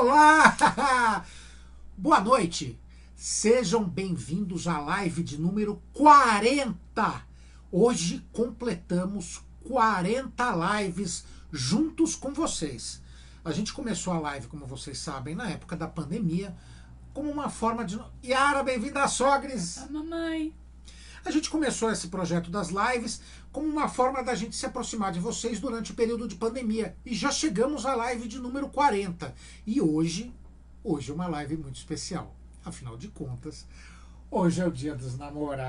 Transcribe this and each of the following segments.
Olá! Boa noite! Sejam bem-vindos à live de número 40. Hoje completamos 40 lives juntos com vocês. A gente começou a live, como vocês sabem, na época da pandemia, como uma forma de... Yara, bem-vinda à Sogres! A mamãe! A gente começou esse projeto das lives como uma forma da gente se aproximar de vocês durante o período de pandemia. E já chegamos à live de número 40. E hoje é uma live muito especial. Afinal de contas, hoje é o Dia dos Namorados.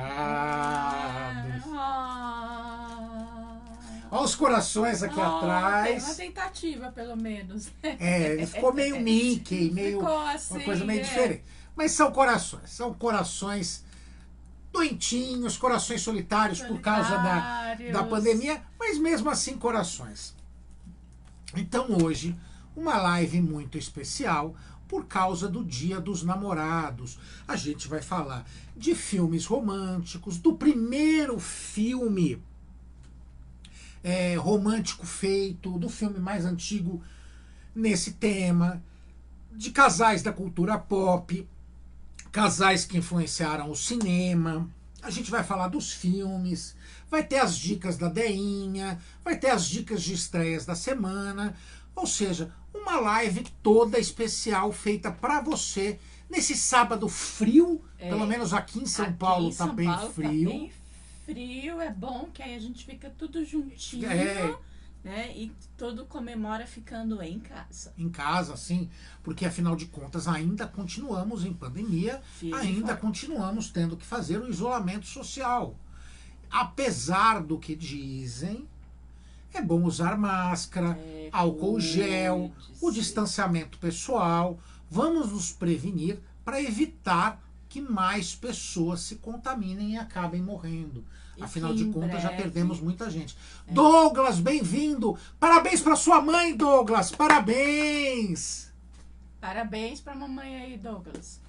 Olha os corações aqui atrás. Tem uma tentativa, pelo menos. Ele ficou meio Mickey, meio assim, uma coisa meio diferente. Mas são corações doentinhos, corações solitários por causa da pandemia, mas mesmo assim corações. Então hoje, uma live muito especial por causa do Dia dos Namorados. A gente vai falar de filmes românticos, do primeiro filme romântico feito, do filme mais antigo nesse tema, de casais da cultura pop, casais que influenciaram o cinema. A gente vai falar dos filmes, vai ter as dicas da Deinha, vai ter as dicas de estreias da semana, ou seja, uma live toda especial feita para você nesse sábado frio, pelo menos aqui em São Paulo tá bem frio. Tá bem frio, é bom que aí a gente fica tudo juntinho. Né? E todo comemora ficando em casa. Em casa, sim, porque afinal de contas ainda continuamos em pandemia, ainda continuamos tendo que fazer o isolamento social. Apesar do que dizem, é bom usar máscara, álcool gel, o distanciamento pessoal. Vamos nos prevenir para evitar que mais pessoas se contaminem e acabem morrendo. Afinal de contas, já perdemos muita gente. Douglas, bem-vindo! Parabéns para sua mãe, Douglas! Parabéns! Parabéns para a mamãe aí, Douglas.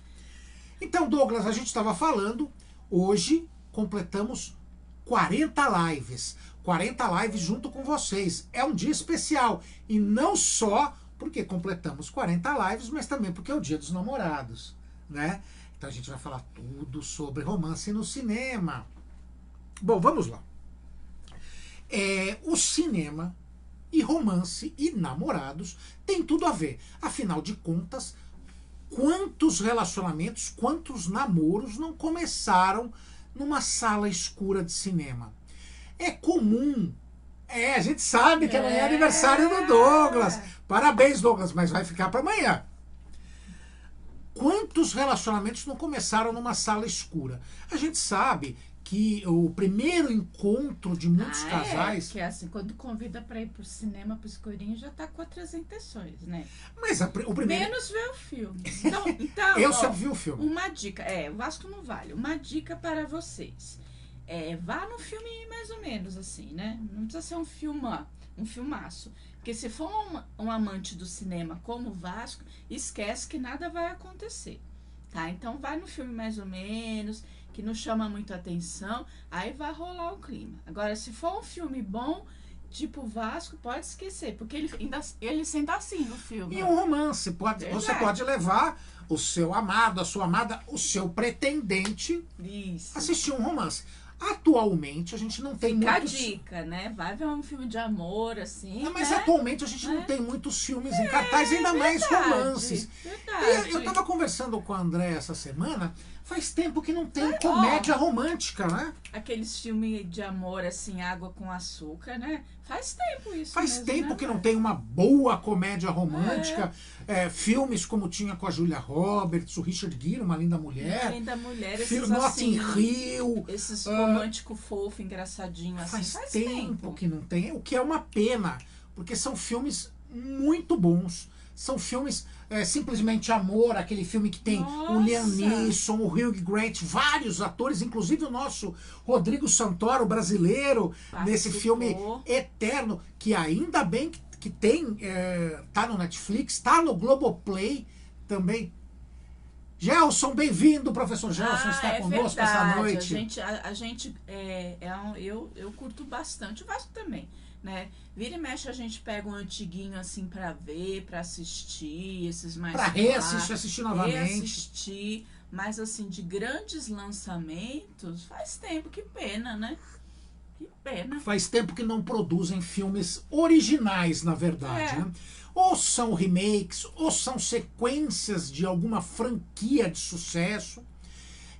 Então, Douglas, a gente estava falando, hoje completamos 40 lives. 40 lives junto com vocês. É um dia especial. E não só porque completamos 40 lives, mas também porque é o Dia dos Namorados, né? Então a gente vai falar tudo sobre romance no cinema. Bom, vamos lá. O cinema e romance e namorados tem tudo a ver. Afinal de contas, quantos relacionamentos, quantos namoros não começaram numa sala escura de cinema? É comum. A gente sabe que amanhã é aniversário do Douglas. Parabéns, Douglas, mas vai ficar para amanhã. Quantos relacionamentos não começaram numa sala escura? A gente sabe que o primeiro encontro de muitos casais... que assim, quando convida para ir pro cinema, pro escurinho, já tá com outras intenções, né? Mas o primeiro... Menos ver o filme. Então eu sempre vi o filme. Uma dica, o Vasco não vale. Uma dica para vocês. Vá no filme mais ou menos assim, né? Não precisa ser um filmaço. Porque se for um amante do cinema como o Vasco, esquece que nada vai acontecer, tá? Então vai no filme mais ou menos, que não chama muito atenção, aí vai rolar o clima. Agora, se for um filme bom, tipo Vasco, pode esquecer, porque ele senta assim no filme. E um romance, você pode levar o seu amado, a sua amada, o seu pretendente assistir um romance. Atualmente a gente não tem muitos... muitos... Fica a dica, né? Vai ver um filme de amor, assim, mas atualmente a gente não tem muitos filmes em cartaz, ainda mais romances. Verdade. Eu tava conversando com a André essa semana, faz tempo que não tem comédia romântica, né? Aqueles filmes de amor, assim, água com açúcar, né? Faz tempo isso. Faz tempo que não tem uma boa comédia romântica. Filmes como tinha com a Julia Roberts, o Richard Gere, Uma Linda Mulher. Linda Mulher, esses Notting Hill. Esses romântico fofo, engraçadinho, assim. Faz tempo que não tem, o que é uma pena, porque são filmes muito bons. São filmes simplesmente amor, aquele filme que tem o Liam Neeson, o Hugh Grant, vários atores, inclusive o nosso Rodrigo Santoro, brasileiro, nesse filme eterno, que ainda bem que tem, tá no Netflix, tá no Globoplay também. Gelson, bem-vindo, professor Gelson, está conosco essa noite. Eu curto bastante, o Vasco também. né? Vira e mexe a gente pega um antiguinho assim pra ver, pra assistir, esses mais pra reassistir, assistir novamente. Reassistir, mas assim, de grandes lançamentos, faz tempo, que pena, né? Que pena. Faz tempo que não produzem filmes originais, na verdade, né? Ou são remakes, ou são sequências de alguma franquia de sucesso.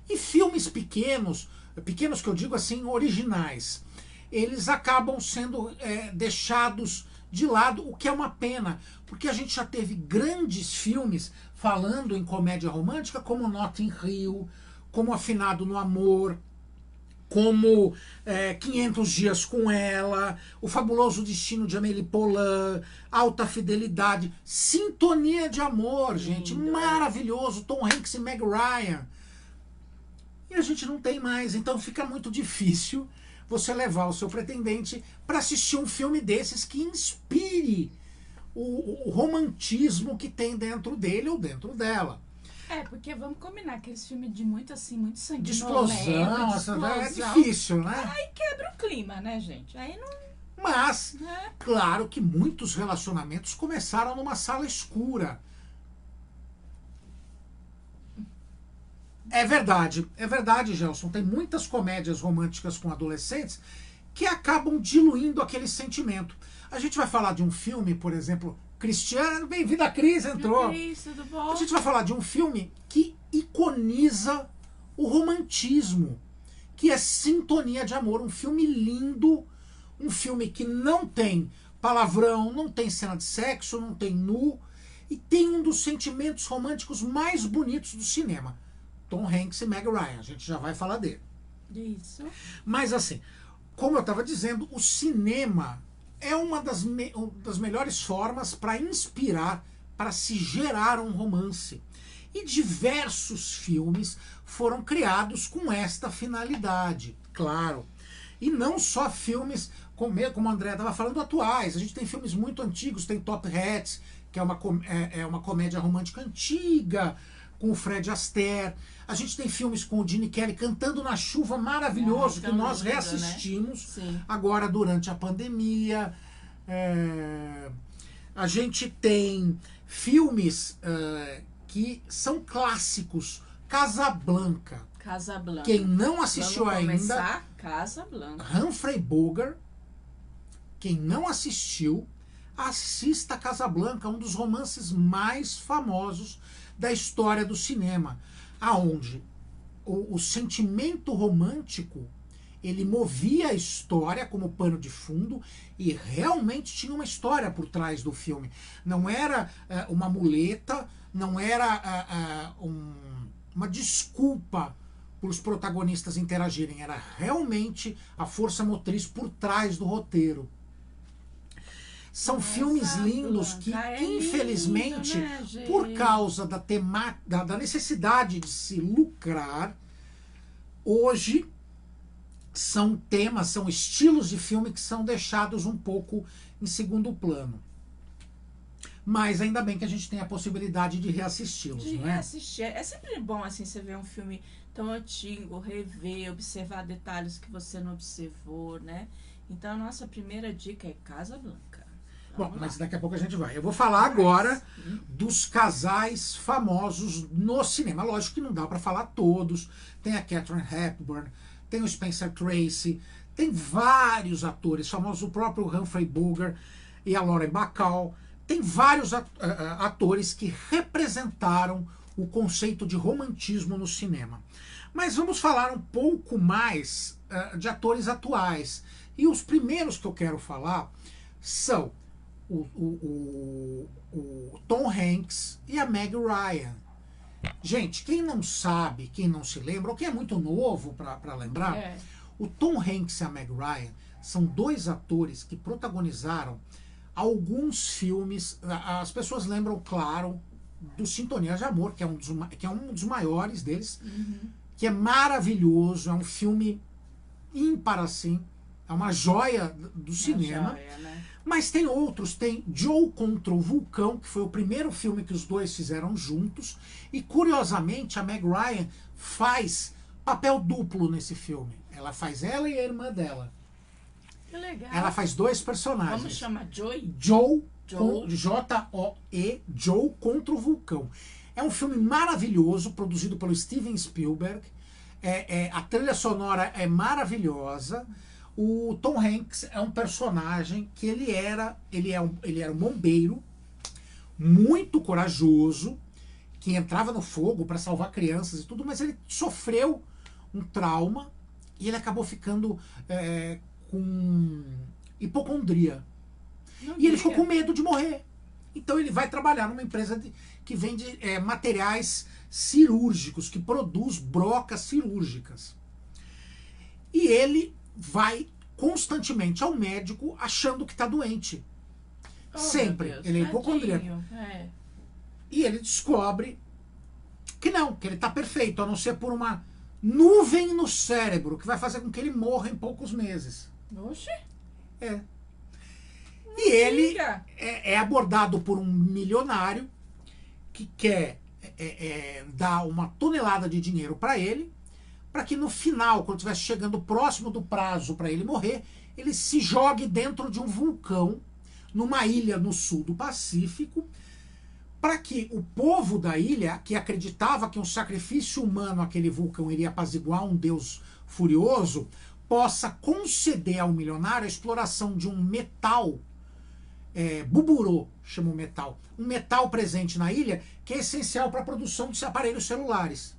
E filmes pequenos, pequenos que eu digo assim, originais, eles acabam sendo deixados de lado, o que é uma pena, porque a gente já teve grandes filmes falando em comédia romântica, como Notting Hill, como Afinado no Amor, como 500 Dias com Ela, O Fabuloso Destino de Amélie Poulain, Alta Fidelidade, Sintonia de Amor, gente, maravilhoso, Tom Hanks e Meg Ryan. E a gente não tem mais, então fica muito difícil você levar o seu pretendente para assistir um filme desses que inspire o romantismo que tem dentro dele ou dentro dela. Porque vamos combinar, aqueles filmes de muito assim, muito sanguinolento. De explosão, é difícil, né? Aí quebra o clima, né, gente? Aí não... Mas, claro que muitos relacionamentos começaram numa sala escura. É verdade, Gelson. Tem muitas comédias românticas com adolescentes que acabam diluindo aquele sentimento. A gente vai falar de um filme, por exemplo, Cristiano, bem-vindo, a Cris entrou. Cris, tudo bom? A gente vai falar de um filme que iconiza o romantismo, que é Sintonia de Amor, um filme lindo, um filme que não tem palavrão, não tem cena de sexo, não tem nu, e tem um dos sentimentos românticos mais bonitos do cinema. Tom Hanks e Meg Ryan, a gente já vai falar dele. Isso. Mas assim, como eu estava dizendo, o cinema é uma das melhores formas para inspirar, para se gerar um romance. E diversos filmes foram criados com esta finalidade, claro. E não só filmes, como a André estava falando, atuais. A gente tem filmes muito antigos, tem Top Hats, que é uma comédia romântica antiga, com o Fred Astaire. A gente tem filmes com o Gene Kelly cantando na chuva, maravilhoso, que nós lindo, reassistimos, né? Agora durante a pandemia. A gente tem filmes que são clássicos. Casablanca. Quem não assistiu ainda, Casablanca. Humphrey Bogart. Quem não assistiu, assista Casablanca, um dos romances mais famosos da história do cinema, aonde o sentimento romântico ele movia a história como pano de fundo e realmente tinha uma história por trás do filme. Não era uma muleta, não era uma desculpa para os protagonistas interagirem, era realmente a força motriz por trás do roteiro. São filmes lindos que, infelizmente, lindo, né, por causa da necessidade de se lucrar, hoje são temas, são estilos de filme que são deixados um pouco em segundo plano. Mas ainda bem que a gente tem a possibilidade de reassisti-los, não é? Reassistir. É sempre bom assim você ver um filme tão antigo, rever, observar detalhes que você não observou, né? Então a nossa primeira dica é Casablanca. Bom, mas daqui a pouco a gente vai. Eu vou falar agora dos casais famosos no cinema. Lógico que não dá para falar todos. Tem a Katharine Hepburn, tem o Spencer Tracy, tem vários atores famosos, o próprio Humphrey Bogart e a Lauren Bacall. Tem vários atores que representaram o conceito de romantismo no cinema. Mas vamos falar um pouco mais de atores atuais. E os primeiros que eu quero falar são o Tom Hanks e a Meg Ryan. Gente, quem não sabe, quem não se lembra, ou quem é muito novo para lembrar, o Tom Hanks e a Meg Ryan são dois atores que protagonizaram alguns filmes. As pessoas lembram, claro, do Sintonia de Amor, que é um dos maiores deles, que é maravilhoso, é um filme ímpar assim, é uma joia do cinema. Joia, né? Mas tem outros, tem Joe contra o Vulcão, que foi o primeiro filme que os dois fizeram juntos, e curiosamente a Meg Ryan faz papel duplo nesse filme. Ela faz ela e a irmã dela. Que legal. Ela faz 2 personagens. Como chama? Joey? Joe. J-O-E, Joe contra o Vulcão. É um filme maravilhoso, produzido pelo Steven Spielberg. A trilha sonora é maravilhosa. O Tom Hanks é um personagem que ele era um bombeiro muito corajoso, que entrava no fogo para salvar crianças e tudo, mas ele sofreu um trauma e ele acabou ficando com hipocondria. E ele ficou com medo de morrer. Então ele vai trabalhar numa empresa que vende materiais cirúrgicos, que produz brocas cirúrgicas. E ele vai constantemente ao médico achando que está doente. Sempre. Ele é hipocondríaco. E ele descobre que não, que ele está perfeito, a não ser por uma nuvem no cérebro, que vai fazer com que ele morra em poucos meses. Oxe. E ele é abordado por um milionário que quer dar uma tonelada de dinheiro para ele, para que no final, quando estivesse chegando próximo do prazo para ele morrer, ele se jogue dentro de um vulcão, numa ilha no sul do Pacífico, para que o povo da ilha, que acreditava que um sacrifício humano àquele vulcão iria apaziguar um deus furioso, possa conceder ao milionário a exploração de um metal, buburô, chama o metal, um metal presente na ilha que é essencial para a produção de aparelhos celulares.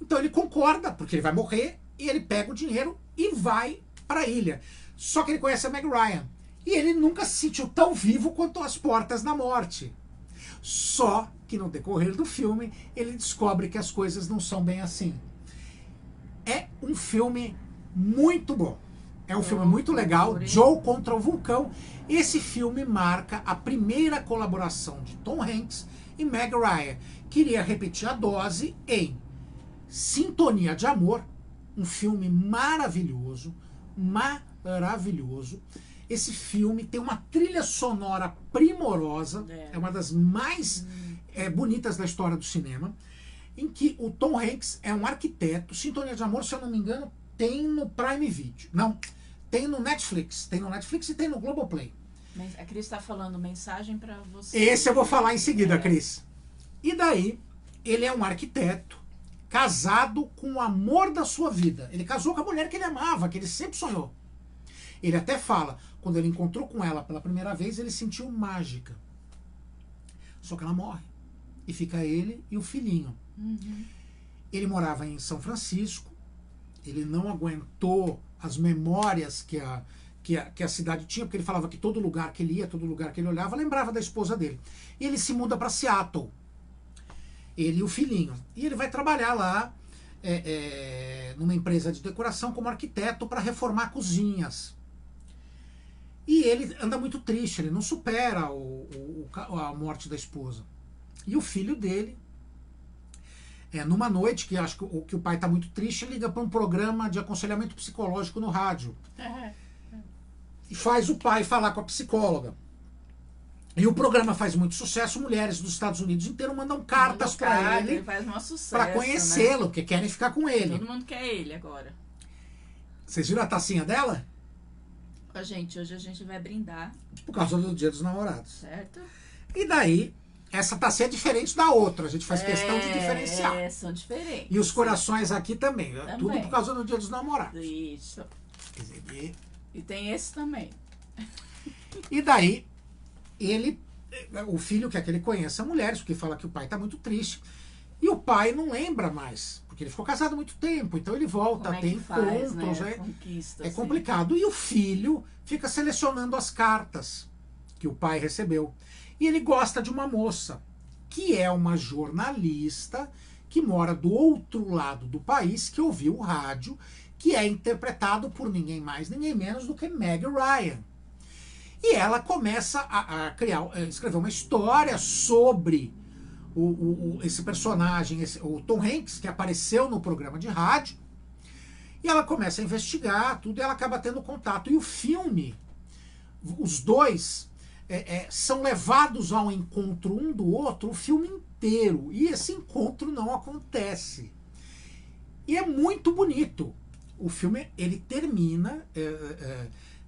Então ele concorda, porque ele vai morrer, e ele pega o dinheiro e vai para a ilha. Só que ele conhece a Meg Ryan, e ele nunca se sentiu tão vivo quanto às portas da morte. Só que no decorrer do filme ele descobre que as coisas não são bem assim. É um filme muito bom. É um filme muito legal, Joe contra o Vulcão. Esse filme marca a primeira colaboração de Tom Hanks e Meg Ryan. Queria repetir a dose em Sintonia de Amor, um filme maravilhoso, maravilhoso. Esse filme tem uma trilha sonora primorosa, é uma das mais bonitas da história do cinema, em que o Tom Hanks é um arquiteto. Sintonia de Amor, se eu não me engano, tem no Prime Video. Não, tem no Netflix. Tem no Netflix e tem no Globoplay. A Cris está falando mensagem para você. Esse eu vou falar em seguida, Cris. E daí, ele é um arquiteto casado com o amor da sua vida. Ele casou com a mulher que ele amava, que ele sempre sonhou. Ele até fala, quando ele encontrou com ela pela primeira vez, ele sentiu mágica. Só que ela morre. E fica ele e o filhinho. Ele morava em São Francisco. Ele não aguentou as memórias que a cidade tinha, porque ele falava que todo lugar que ele ia, todo lugar que ele olhava, lembrava da esposa dele. E ele se muda para Seattle. Ele e o filhinho. E ele vai trabalhar lá numa empresa de decoração como arquiteto para reformar cozinhas. E ele anda muito triste, ele não supera a morte da esposa. E o filho dele, numa noite que acho que o pai está muito triste, liga para um programa de aconselhamento psicológico no rádio. E faz o pai falar com a psicóloga. E o programa faz muito sucesso, mulheres dos Estados Unidos inteiro mandam cartas para ele para conhecê-lo, porque querem ficar com ele. Todo mundo quer ele agora. Vocês viram a tacinha dela? Gente, hoje a gente vai brindar. Por causa do Dia dos Namorados. Certo. E daí, essa tacinha é diferente da outra. A gente faz questão de diferenciar. São diferentes. E os corações aqui também. Tudo por causa do Dia dos Namorados. Isso. Quer dizer, e tem esse também. E daí, o filho quer que ele conheça mulheres, porque fala que o pai está muito triste. E o pai não lembra mais, porque ele ficou casado há muito tempo, então ele volta, tem encontros, é complicado. E o filho fica selecionando as cartas que o pai recebeu. E ele gosta de uma moça, que é uma jornalista que mora do outro lado do país, que ouviu o rádio, que é interpretado por ninguém mais, ninguém menos do que Meg Ryan. E ela começa a escrever uma história sobre esse personagem, o Tom Hanks, que apareceu no programa de rádio, e ela começa a investigar tudo, e ela acaba tendo contato. E o filme, os dois são levados ao encontro um do outro o filme inteiro, e esse encontro não acontece. E é muito bonito. O filme, ele termina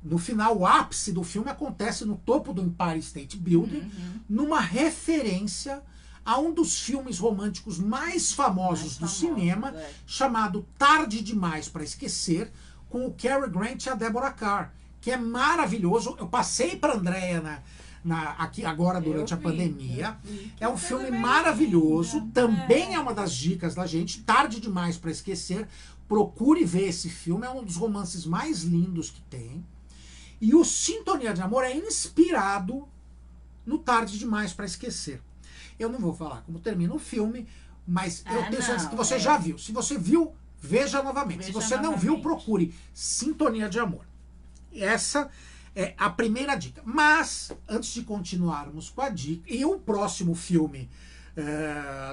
No final, o ápice do filme acontece no topo do Empire State Building, numa referência a um dos filmes românticos mais famosos do cinema, chamado Tarde Demais para Esquecer, com o Cary Grant e a Deborah Kerr, que é maravilhoso. Eu passei para a Andréia aqui agora durante a pandemia. É um filme maravilhoso, também é uma das dicas da gente, Tarde Demais para Esquecer. Procure ver esse filme, é um dos romances mais lindos que tem. E o Sintonia de Amor é inspirado no Tarde Demais para Esquecer. Eu não vou falar como termina o filme, mas eu tenho certeza que você já viu. Se você viu, veja novamente. Se você não viu, procure Sintonia de Amor. Essa é a primeira dica. Mas, antes de continuarmos com a dica, e o próximo filme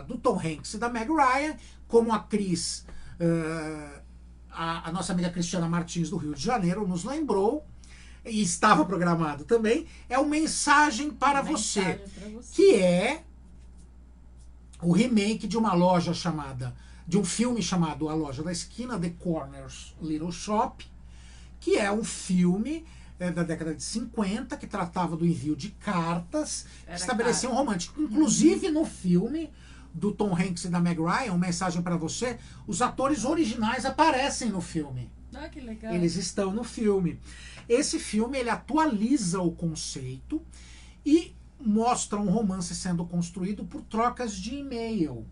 do Tom Hanks e da Meg Ryan, como atriz, a nossa amiga Cristiana Martins, do Rio de Janeiro, nos lembrou, e estava programado também, é o Mensagem para Você, que é o remake de de um filme chamado A Loja da Esquina, The Corner's Little Shop, que é um filme da década de 50, que tratava do envio de cartas, que estabelecia um romântico. Inclusive, no filme do Tom Hanks e da Meg Ryan, Uma Mensagem para Você, os atores originais aparecem no filme. Ah, que legal. Eles estão no filme. Esse filme, ele atualiza o conceito e mostra um romance sendo construído por trocas de e-mail.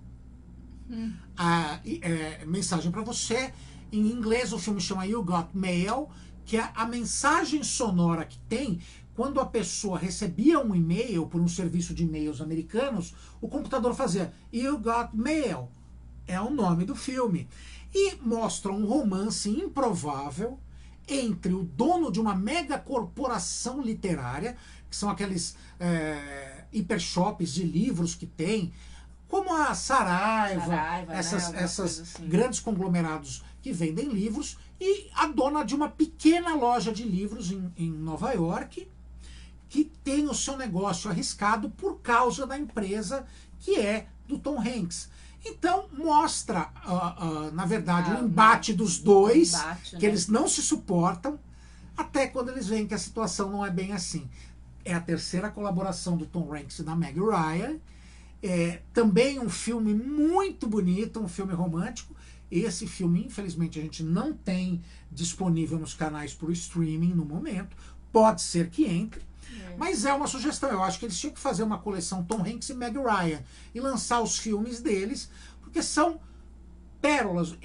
Mensagem para Você, em inglês o filme chama You Got Mail, que é a mensagem sonora que tem quando a pessoa recebia um e-mail por um serviço de e-mails americanos, o computador fazia You Got Mail, é o nome do filme, e mostra um romance improvável entre o dono de uma mega corporação literária, que são aqueles hipershops de livros que tem, como a Saraiva, essas assim, grandes conglomerados que vendem livros, e a dona de uma pequena loja de livros em Nova York, que tem o seu negócio arriscado por causa da empresa que é do Tom Hanks. Então mostra, na verdade, o embate dos dois, que eles não se suportam, até quando eles veem que a situação não é bem assim. É a terceira colaboração do Tom Hanks e da Meg Ryan. Também um filme muito bonito, um filme romântico. Esse filme, infelizmente, a gente não tem disponível nos canais por streaming no momento. Pode ser que entre. Mas é uma sugestão. Eu acho que eles tinham que fazer uma coleção Tom Hanks e Meg Ryan e lançar os filmes deles, porque são pérolas.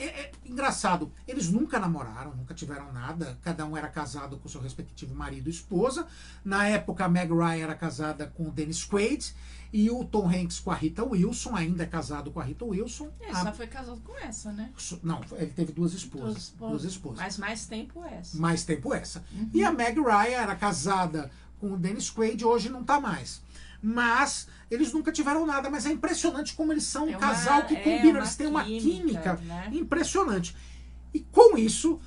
Engraçado, eles nunca namoraram, nunca tiveram nada. Cada um era casado com seu respectivo marido e esposa. Na época, a Meg Ryan era casada com o Dennis Quaid e o Tom Hanks com a Rita Wilson, ainda é casado com a Rita Wilson. Ele só foi casado com essa, né? Não, ele teve duas esposas. Mas mais tempo essa. Mais tempo essa. E a Meg Ryan era casada com o Dennis Quaid, hoje não tá mais. Mas eles nunca tiveram nada, mas é impressionante como eles são um casal que combina, eles têm uma química, né? Impressionante. E com isso,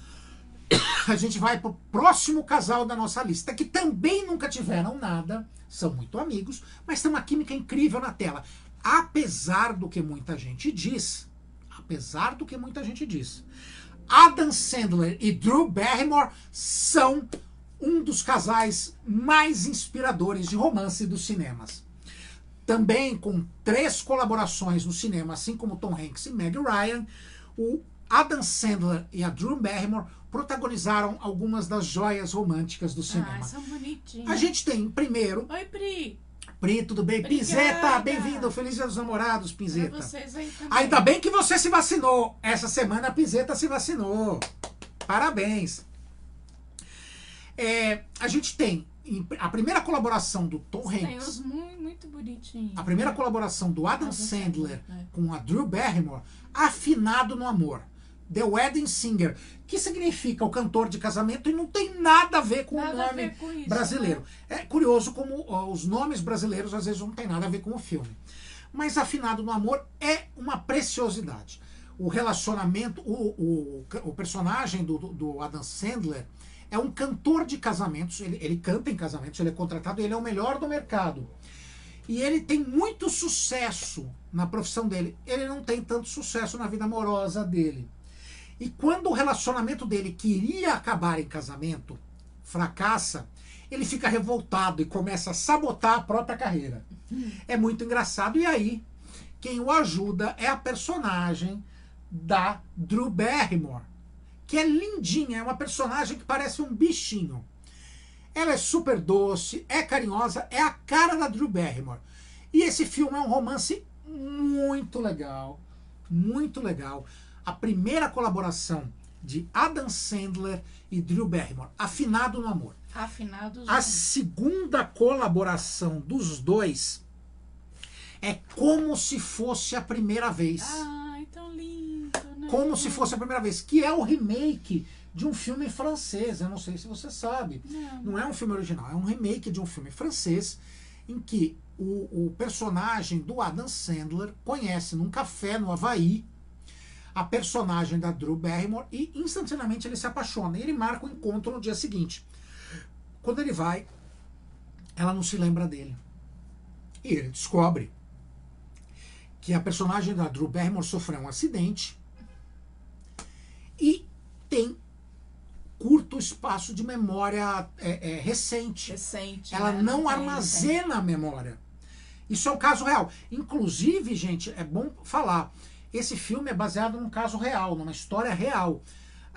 a gente vai pro próximo casal da nossa lista, que também nunca tiveram nada, são muito amigos, mas tem uma química incrível na tela. Apesar do que muita gente diz, Adam Sandler e Drew Barrymore são um dos casais mais inspiradores de romance dos cinemas. Também com 3 colaborações no cinema, assim como Tom Hanks e Meg Ryan, o Adam Sandler e a Drew Barrymore protagonizaram algumas das joias românticas do cinema. São bonitinhos. A gente tem primeiro... Oi, Pri. Pri, tudo bem? Obrigada. Pinzeta, bem-vindo. Feliz Dia dos Namorados, Pinzeta. Pra vocês aí também. Ainda bem que você se vacinou. Essa semana a Pinzeta se vacinou. Parabéns. A gente tem a primeira colaboração do Tom Hanks. Tem uns muito bonitinhos. A primeira colaboração do Adam Sandler com a Drew Barrymore, Afinado no Amor. The Wedding Singer, que significa o cantor de casamento e não tem nada a ver com o nome brasileiro. Né? É curioso como os nomes brasileiros às vezes não tem nada a ver com o filme. Mas Afinado no Amor é uma preciosidade. O relacionamento, o personagem do Adam Sandler é um cantor de casamentos, ele canta em casamentos, ele é contratado, ele é o melhor do mercado. E ele tem muito sucesso na profissão dele. Ele não tem tanto sucesso na vida amorosa dele. E quando o relacionamento dele queria acabar em casamento, fracassa, ele fica revoltado e começa a sabotar a própria carreira. É muito engraçado. E aí, quem o ajuda é a personagem da Drew Barrymore, que é lindinha, é uma personagem que parece um bichinho. Ela é super doce, é carinhosa, é a cara da Drew Barrymore. E esse filme é um romance muito legal, muito legal. A primeira colaboração de Adam Sandler e Drew Barrymore, Afinado no Amor. Afinados. A segunda colaboração dos dois é como se fosse a primeira vez. Ai, tão lindo, né? Como se fosse a primeira vez, que é o remake de um filme francês. Eu não sei se você sabe. Não é um filme original, é um remake de um filme francês em que o personagem do Adam Sandler conhece num café no Havaí a personagem da Drew Barrymore e instantaneamente ele se apaixona. E ele marca o encontro no dia seguinte. Quando ele vai, ela não se lembra dele. E ele descobre que a personagem da Drew Barrymore sofreu um acidente e tem curto espaço de memória recente. Ela não armazena a memória. Isso é um caso real. Inclusive, gente, é bom falar, esse filme é baseado num caso real, numa história real.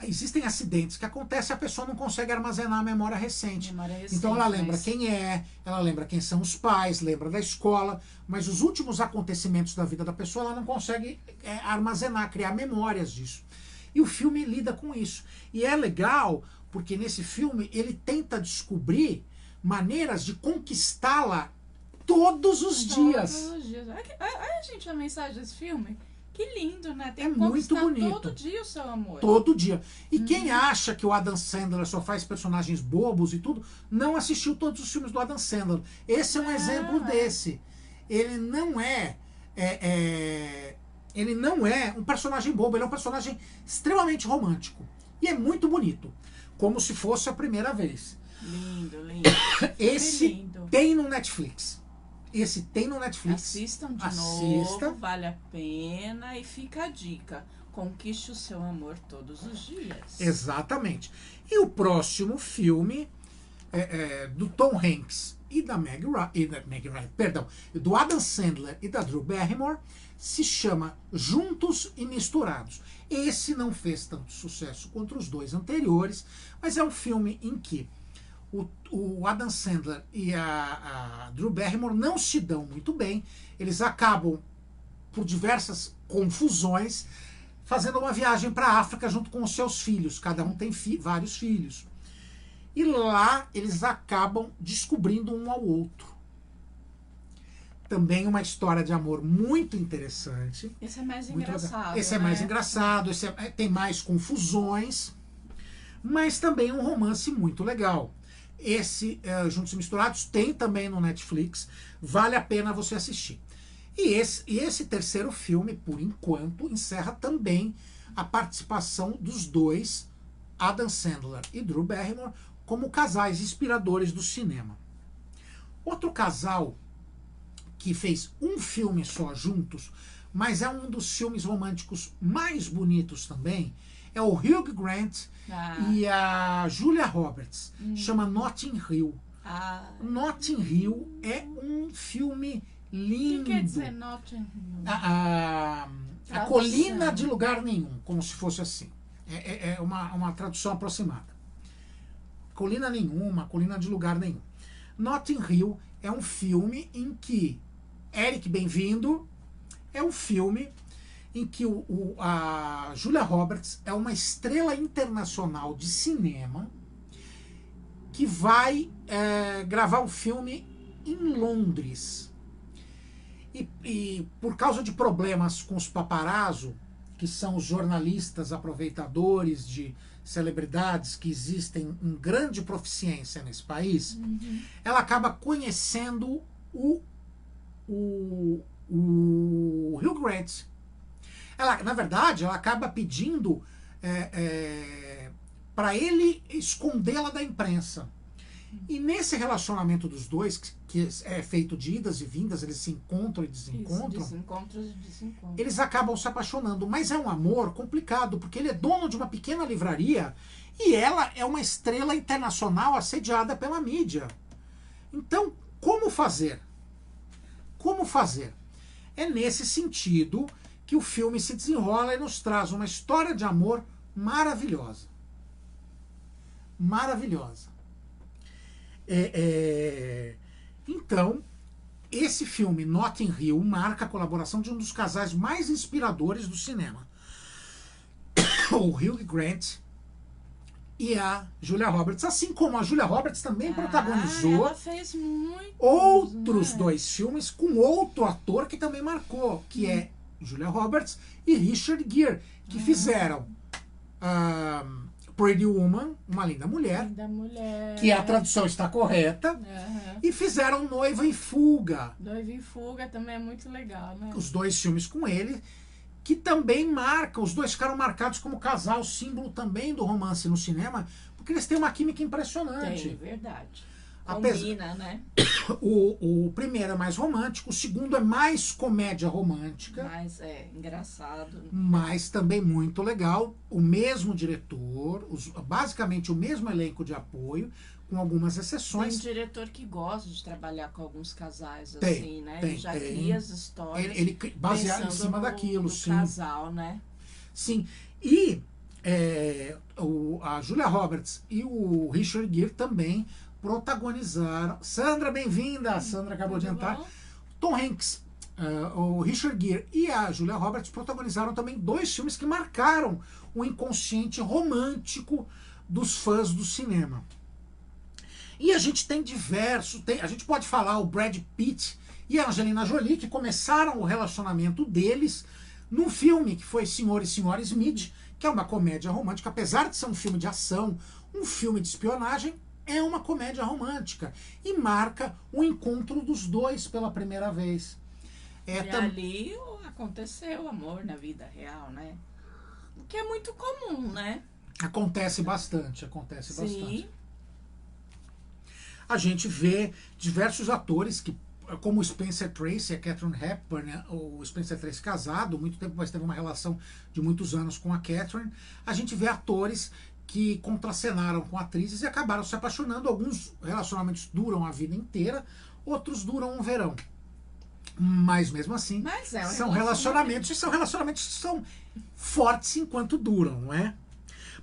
Existem acidentes que acontecem e a pessoa não consegue armazenar a memória recente. Então ela lembra quem é, ela lembra quem são os pais, lembra da escola, mas os últimos acontecimentos da vida da pessoa ela não consegue armazenar, criar memórias disso. E o filme lida com isso. E é legal porque nesse filme ele tenta descobrir maneiras de conquistá-la todos os dias. Todos os dias. Olha, gente, a mensagem desse filme. Que lindo, né? Tem que muito bonito. Todo dia o seu amor. Todo dia. E quem acha que o Adam Sandler só faz personagens bobos e tudo, não assistiu todos os filmes do Adam Sandler. Esse é um exemplo desse. Ele não ele não é um personagem bobo, ele é um personagem extremamente romântico. E é muito bonito. Como se fosse a primeira vez. Lindo, lindo. Esse lindo. tem no Netflix. Esse tem no Netflix. Assistam de novo, vale a pena. E fica a dica, conquiste o seu amor todos os dias. Exatamente. E o próximo filme do Tom Hanks e da Meg Ryan, perdão, do Adam Sandler e da Drew Barrymore, se chama Juntos e Misturados. Esse não fez tanto sucesso quanto os dois anteriores, mas é um filme em que o Adam Sandler e a Drew Barrymore não se dão muito bem. Eles acabam, por diversas confusões, fazendo uma viagem para a África junto com os seus filhos. Cada um tem vários filhos. E lá eles acabam descobrindo um ao outro. Também uma história de amor muito interessante. Esse é mais engraçado. Esse é mais engraçado, tem mais confusões, mas também um romance muito legal. Esse Juntos e Misturados tem também no Netflix, vale a pena você assistir. E esse terceiro filme, por enquanto, encerra também a participação dos dois, Adam Sandler e Drew Barrymore, como casais inspiradores do cinema. Outro casal que fez um filme só juntos, mas é um dos filmes românticos mais bonitos também, é o Hugh Grant e a Julia Roberts. Chama Notting Hill. Notting Hill é um filme lindo. O que quer dizer Notting Hill? A colina de lugar nenhum, como se fosse assim. É uma tradução aproximada. Colina nenhuma, colina de lugar nenhum. Notting Hill é um filme em que Eric, bem-vindo, é um filme em que a Julia Roberts é uma estrela internacional de cinema que vai gravar o filme em Londres. E por causa de problemas com os paparazzo, que são os jornalistas aproveitadores de celebridades que existem em grande proficiência nesse país, ela acaba conhecendo o Hugh Grant. Na verdade, ela acaba pedindo para ele escondê-la da imprensa. E nesse relacionamento dos dois, que é feito de idas e vindas, eles se encontram e desencontram. Isso, desencontros e desencontros. Eles acabam se apaixonando, mas é um amor complicado, porque ele é dono de uma pequena livraria e ela é uma estrela internacional assediada pela mídia. Então, como fazer? Como fazer? É nesse sentido que o filme se desenrola e nos traz uma história de amor maravilhosa. Maravilhosa. Então, esse filme, Notting Hill, marca a colaboração de um dos casais mais inspiradores do cinema. O Hugh Grant e a Julia Roberts. Assim como a Julia Roberts também protagonizou ela fez outros dois filmes com outro ator que também marcou, que é Julia Roberts e Richard Gere, que fizeram Pretty Woman, Uma Linda Mulher, que a tradução está correta, e fizeram Noiva em Fuga. Noiva em Fuga também é muito legal, né? Os dois filmes com ele, que também marcam, os dois ficaram marcados como casal, símbolo também do romance no cinema, porque eles têm uma química impressionante. Tem, verdade. Combina, né? O primeiro é mais romântico, o segundo é mais comédia romântica. Mas é engraçado. Mas também muito legal. O mesmo diretor, basicamente o mesmo elenco de apoio, com algumas exceções. Tem um diretor que gosta de trabalhar com alguns casais, tem, assim, né? Tem, ele já cria as histórias. Ele baseado em cima daquilo, sim. Casal, né? Sim. E a Julia Roberts e o Richard Gere também protagonizaram. Sandra, bem-vinda! A Sandra acabou de entrar. Tom Hanks, o Richard Gere e a Julia Roberts protagonizaram também dois filmes que marcaram o inconsciente romântico dos fãs do cinema. E a gente tem diversos, a gente pode falar o Brad Pitt e a Angelina Jolie, que começaram o relacionamento deles num filme que foi Senhor e Senhora Smith, que é uma comédia romântica, apesar de ser um filme de ação, um filme de espionagem, é uma comédia romântica e marca o encontro dos dois pela primeira vez. Ali aconteceu o amor na vida real, né? O que é muito comum, né? Acontece bastante, Sim. bastante. A gente vê diversos atores que, como o Spencer Tracy e a Katharine Hepburn, né? O Spencer Tracy casado, muito tempo, mas teve uma relação de muitos anos com a Katharine. A gente vê atores que contracenaram com atrizes e acabaram se apaixonando. Alguns relacionamentos duram a vida inteira, outros duram um verão. Mas mesmo assim, são relacionamentos que são fortes enquanto duram, não é?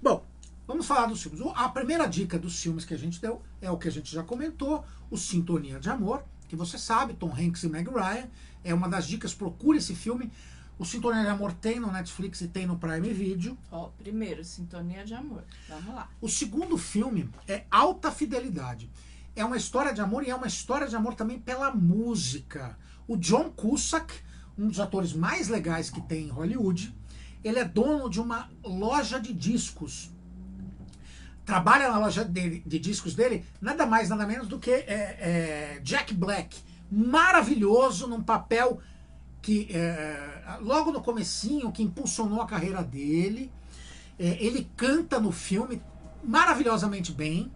Bom, vamos falar dos filmes. A primeira dica dos filmes que a gente deu é o que a gente já comentou, o Sintonia de Amor, que você sabe, Tom Hanks e Meg Ryan, é uma das dicas, procure esse filme. O Sintonia de Amor tem no Netflix e tem no Prime Video. Primeiro, Sintonia de Amor. Vamos lá. O segundo filme é Alta Fidelidade. É uma história de amor e é uma história de amor também pela música. O John Cusack, um dos atores mais legais que tem em Hollywood, ele é dono de uma loja de discos. Trabalha na loja de discos dele nada mais, nada menos do que Jack Black. Maravilhoso, num papel que logo no comecinho, que impulsionou a carreira dele. Ele canta no filme maravilhosamente bem.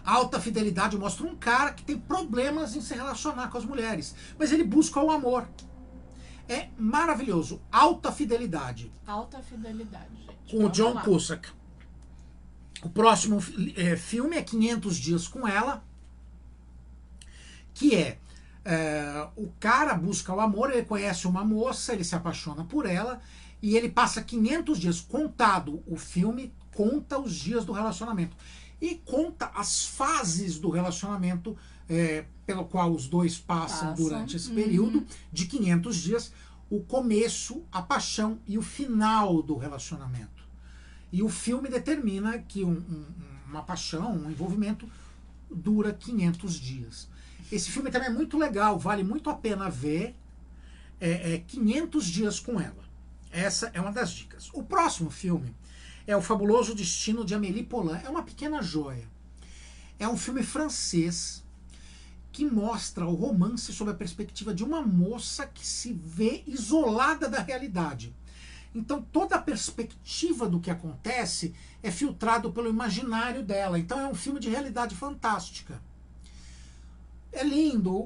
Alta Fidelidade mostra um cara que tem problemas em se relacionar com as mulheres, mas ele busca o amor. É maravilhoso. Alta Fidelidade. Alta Fidelidade, gente. Com o John Cusack. O próximo filme é 500 Dias com Ela, que o cara busca o amor, ele conhece uma moça, ele se apaixona por ela, e ele passa 500 dias, contado o filme, conta os dias do relacionamento. E conta as fases do relacionamento pelo qual os dois passam durante esse período de 500 dias, o começo, a paixão e o final do relacionamento. E o filme determina que uma paixão, um envolvimento, dura 500 dias. Esse filme também é muito legal, vale muito a pena ver. 500 Dias com Ela. Essa é uma das dicas. O próximo filme é O Fabuloso Destino de Amélie Poulain. É uma pequena joia. É um filme francês que mostra o romance sob a perspectiva de uma moça que se vê isolada da realidade. Então toda a perspectiva do que acontece é filtrado pelo imaginário dela. Então é um filme de realidade fantástica. É lindo.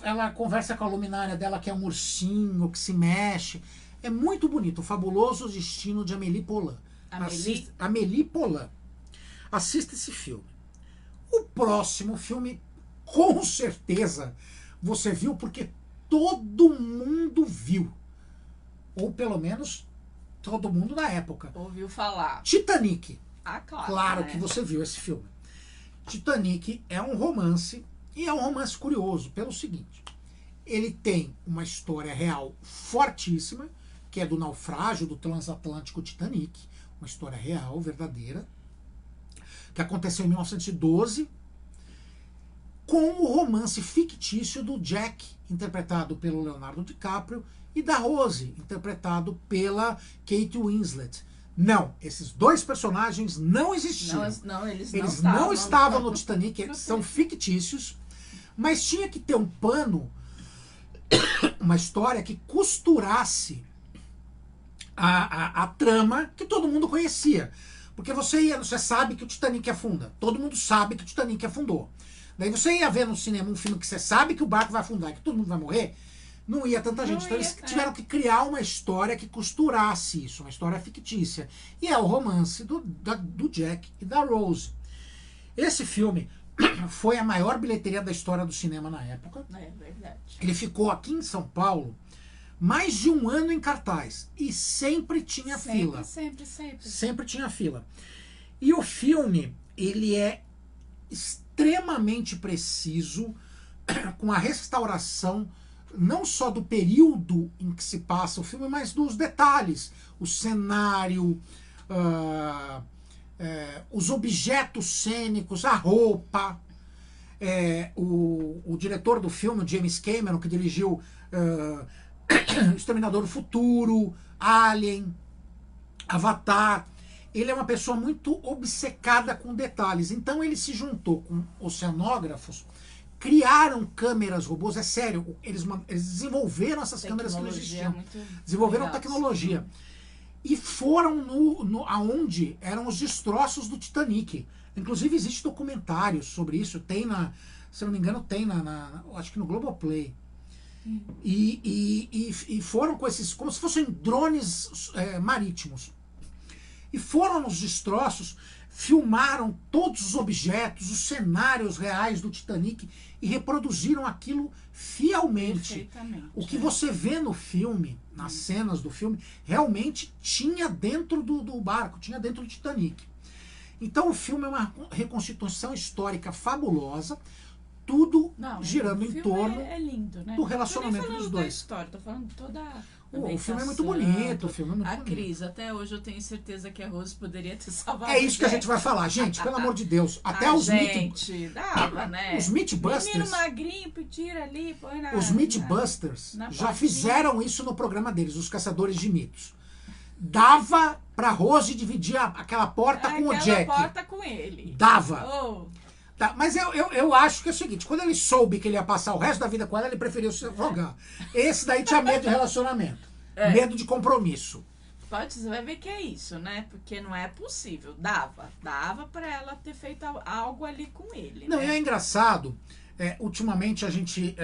Ela conversa com a luminária dela, que é um ursinho que se mexe. É muito bonito. O Fabuloso Destino de Amélie Poulain. Amélie Poulain. Assista esse filme. O próximo filme, com certeza, você viu porque todo mundo viu. Ou pelo menos todo mundo na época. Ouviu falar. Titanic. Ah, claro. Claro, né? que você viu esse filme. Titanic é um romance, e é um romance curioso pelo seguinte: ele tem uma história real fortíssima, que é do naufrágio do transatlântico Titanic, uma história real, verdadeira, que aconteceu em 1912, com o romance fictício do Jack, interpretado pelo Leonardo DiCaprio, e da Rose, interpretado pela Kate Winslet. Não, esses dois personagens não existiam. Eles não estavam no Titanic, eles são fictícios, mas tinha que ter um pano, uma história que costurasse a trama que todo mundo conhecia. Porque você sabe que o Titanic afunda. Todo mundo sabe que o Titanic afundou. Daí você ia ver no cinema um filme que você sabe que o barco vai afundar, que todo mundo vai morrer, não ia tanta gente. Então eles tiveram que criar uma história que costurasse isso, uma história fictícia. E é o romance do Jack e da Rose. Esse filme foi a maior bilheteria da história do cinema na época. É verdade. Ele ficou aqui em São Paulo mais de um ano em cartaz. E sempre tinha fila. Sempre tinha fila. E o filme, ele é extremamente preciso com a restauração não só do período em que se passa o filme, mas dos detalhes. O cenário, os objetos cênicos, a roupa. O diretor do filme, o James Cameron, que dirigiu Exterminador do Futuro, Alien, Avatar, ele é uma pessoa muito obcecada com detalhes. Então ele se juntou com oceanógrafos, criaram câmeras robôs, é sério, eles desenvolveram essas câmeras que não existiam. Desenvolveram legal, tecnologia. Sim. E foram aonde eram os destroços do Titanic. Inclusive existe documentários sobre isso, tem se não me engano, tem acho que no Globoplay. E foram com esses, como se fossem drones marítimos. E foram nos destroços, filmaram todos os objetos, os cenários reais do Titanic e reproduziram aquilo fielmente. O que você vê no filme, nas cenas do filme, realmente tinha dentro do barco, tinha dentro do Titanic. Então o filme é uma reconstituição histórica fabulosa, tudo girando em torno lindo, né? do relacionamento dos dois. História, tô falando toda o filme é muito bonito, o filme é muito bonito. Cris, até hoje eu tenho certeza que a Rose poderia ter salvado. É isso que a gente vai falar, gente, pelo amor de Deus. Até os dava, né? Os Mythbusters. Menino magrinho, tira ali, põe na. Os Mythbusters já fizeram isso no programa deles, os Caçadores de Mitos. Dava pra Rose dividir aquela porta com o Jack. Aquela porta com ele. Dava. Tá, mas eu acho que é o seguinte, quando ele soube que ele ia passar o resto da vida com ela, ele preferiu se jogar. Esse daí tinha medo de relacionamento. Medo de compromisso. Você vai ver que é isso, né? Porque não é possível. Dava pra ela ter feito algo ali com ele. Não, né? e é engraçado, ultimamente a gente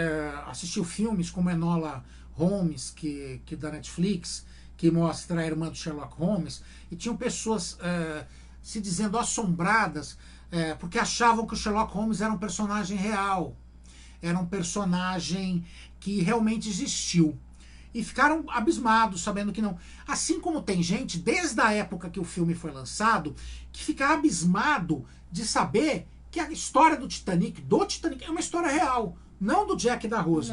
assistiu filmes como Enola Holmes, que da Netflix, que mostra a irmã do Sherlock Holmes, e tinham pessoas se dizendo assombradas porque achavam que o Sherlock Holmes era um personagem real, era um personagem que realmente existiu. E ficaram abismados, sabendo que não. Assim como tem gente, desde a época que o filme foi lançado, que fica abismado de saber que a história do Titanic é uma história real. Não do Jack e da Rose.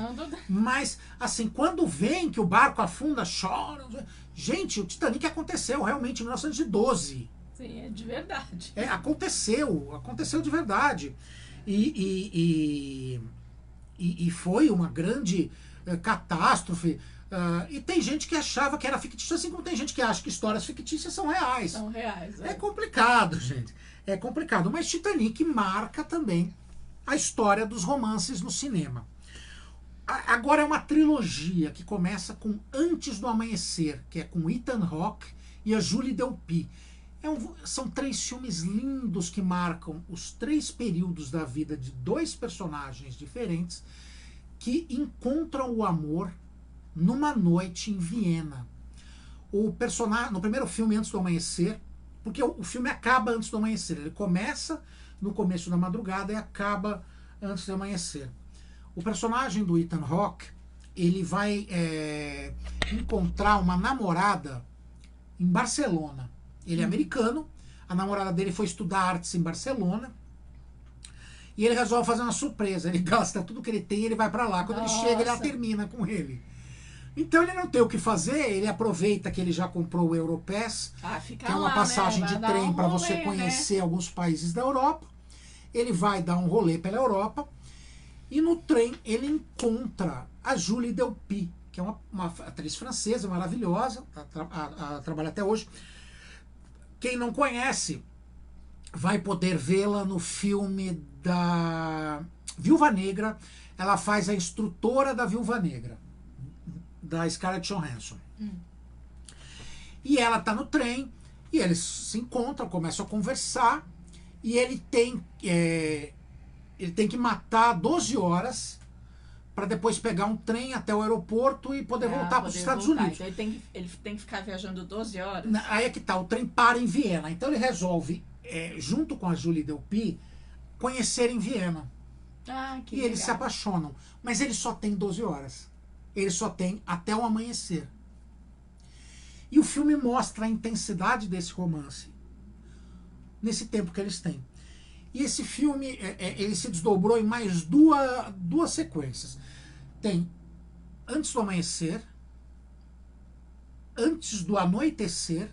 Mas, assim, quando vem que o barco afunda, choram. Gente, o Titanic aconteceu realmente em 1912. Sim, é de verdade. Aconteceu de verdade. E foi uma grande catástrofe. E tem gente que achava que era fictício, assim como tem gente que acha que histórias fictícias são reais. São reais. É complicado, gente. É complicado. Mas Titanic marca também a história dos romances no cinema. Agora é uma trilogia que começa com Antes do Amanhecer, que é com Ethan Hawke e a Julie Delpy. São 3 filmes lindos que marcam os 3 períodos da vida de 2 personagens diferentes que encontram o amor numa noite em Viena. O personagem, no primeiro filme, Antes do Amanhecer, porque o filme acaba antes do amanhecer, ele começa no começo da madrugada e acaba antes do amanhecer. O personagem do Ethan Hawke, ele vai encontrar uma namorada em Barcelona. Ele é americano, a namorada dele foi estudar artes em Barcelona, e ele resolve fazer uma surpresa. Ele gasta tudo que ele tem e ele vai para lá. Quando ele chega, ela termina com ele. Então ele não tem o que fazer, ele aproveita que ele já comprou o Europass, que é uma passagem de trem para você conhecer alguns países da Europa. Ele vai dar um rolê pela Europa, e no trem ele encontra a Julie Delpy, que é uma atriz francesa maravilhosa, trabalha até hoje. Quem não conhece vai poder vê-la no filme da Viúva Negra. Ela faz a instrutora da Viúva Negra, da Scarlett Johansson. E ela tá no trem, e eles se encontram, começam a conversar, e ele tem que matar 12 horas para depois pegar um trem até o aeroporto e poder voltar para os Estados Unidos. Então ele tem que ficar viajando 12 horas? Aí é que tá, o trem para em Viena. Então ele resolve, junto com a Julie Delpy, conhecer em Viena. Que e legal. Eles se apaixonam. Mas ele só tem 12 horas. Ele só tem até o amanhecer. E o filme mostra a intensidade desse romance nesse tempo que eles têm. E esse filme, ele se desdobrou em mais duas sequências. Tem Antes do Amanhecer, Antes do Anoitecer,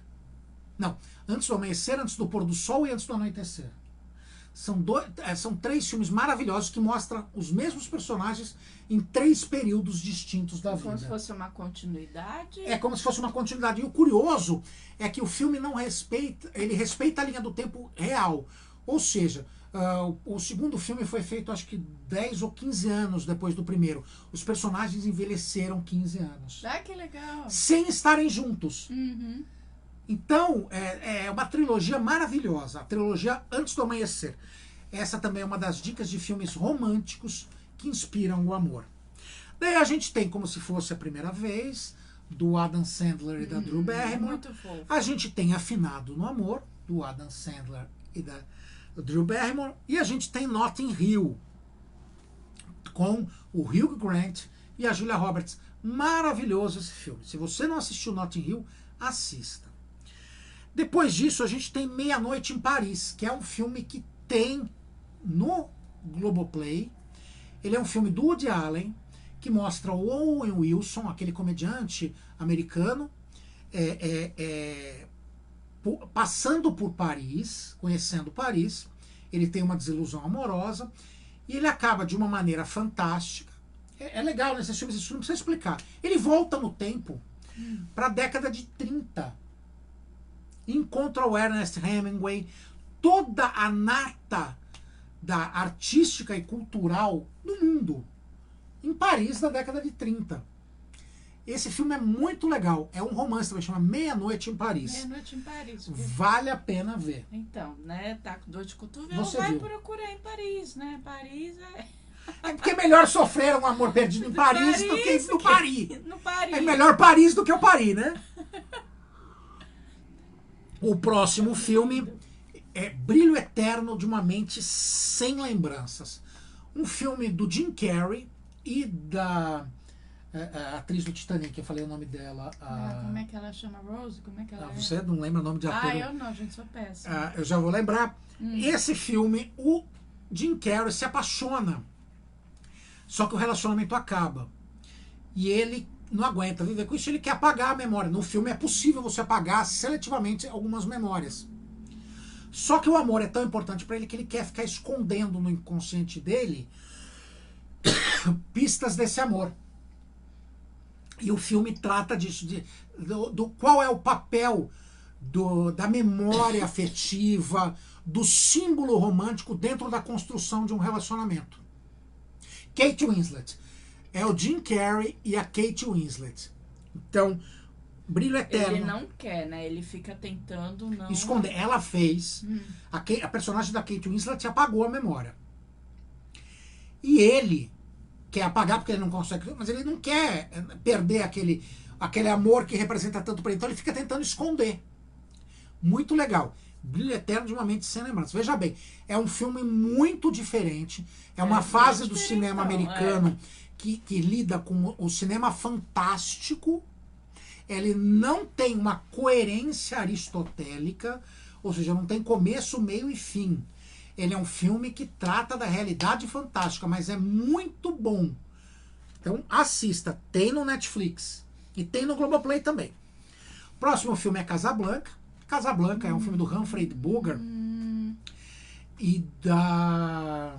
não, Antes do Amanhecer, Antes do Pôr do Sol e Antes do Anoitecer. São 3 filmes maravilhosos que mostram os mesmos personagens em 3 períodos distintos da vida. Como se fosse uma continuidade? É como se fosse uma continuidade. E o curioso é que o filme não respeita, ele respeita a linha do tempo real. Ou seja, o segundo filme foi feito acho que 10 ou 15 anos depois do primeiro. Os personagens envelheceram 15 anos. Que legal! Sem estarem juntos. Uhum. Então, é uma trilogia maravilhosa. A trilogia Antes do Amanhecer. Essa também é uma das dicas de filmes românticos que inspiram o amor. Daí a gente tem Como Se Fosse a Primeira Vez, do Adam Sandler e da Drew Barrymore. Muito fofo. A gente tem Afinado no Amor, do Adam Sandler e da Drew Barrymore. E a gente tem Notting Hill, com o Hugh Grant e a Julia Roberts. Maravilhoso esse filme. Se você não assistiu Notting Hill, assista. Depois disso, a gente tem Meia-Noite em Paris, que é um filme que tem no Globoplay. Ele é um filme do Woody Allen, que mostra o Owen Wilson, aquele comediante americano, passando por Paris, conhecendo Paris. Ele tem uma desilusão amorosa e ele acaba de uma maneira fantástica. É legal nesses filmes, isso não precisa explicar. Ele volta no tempo para a década de 30. Encontra o Ernest Hemingway, toda a nata da artística e cultural do mundo, em Paris da década de 30. Esse filme é muito legal. É um romance também, chama Meia-Noite em Paris. Meia-Noite em Paris. Vale a pena ver. Então, né, tá com dor de cotovelo, Você vai viu. procurar em Paris, né? Paris É porque é melhor sofrer um amor perdido em Paris do que no Paris. No Paris. É melhor Paris do que o Paris, né? O próximo filme é Brilho Eterno de uma Mente Sem Lembranças. Um filme do Jim Carrey e da a atriz do Titanic, eu falei o nome dela. Como é que ela chama? Rose? Como é que ela Você não lembra o nome de ator? eu não, gente, sou péssima. Eu já vou lembrar. Esse filme, o Jim Carrey se apaixona. Só que o relacionamento acaba. E ele não aguenta viver com isso, ele quer apagar a memória. No filme é possível você apagar seletivamente algumas memórias. Só que o amor é tão importante para ele que ele quer ficar escondendo no inconsciente dele pistas desse amor. E o filme trata disso, do qual é o papel da memória afetiva, do símbolo romântico dentro da construção de um relacionamento. Kate Winslet. É o Jim Carrey e a Kate Winslet. Então, Brilho Eterno. Ele não quer, né? Ele fica tentando não... esconder. Ela fez. A personagem da Kate Winslet apagou a memória. E ele quer apagar porque ele não consegue, mas ele não quer perder aquele amor que representa tanto para ele. Então ele fica tentando esconder. Muito legal. Brilho Eterno de uma Mente Sem Lembranças. Veja bem, é um filme muito diferente. É uma fase do cinema americano que lida com o cinema fantástico. Ele não tem uma coerência aristotélica, ou seja, não tem começo, meio e fim. Ele é um filme que trata da realidade fantástica, mas é muito bom. Então assista, tem no Netflix e tem no Globoplay também. Próximo filme é Casablanca. Casablanca é um filme do Humphrey Bogart e da...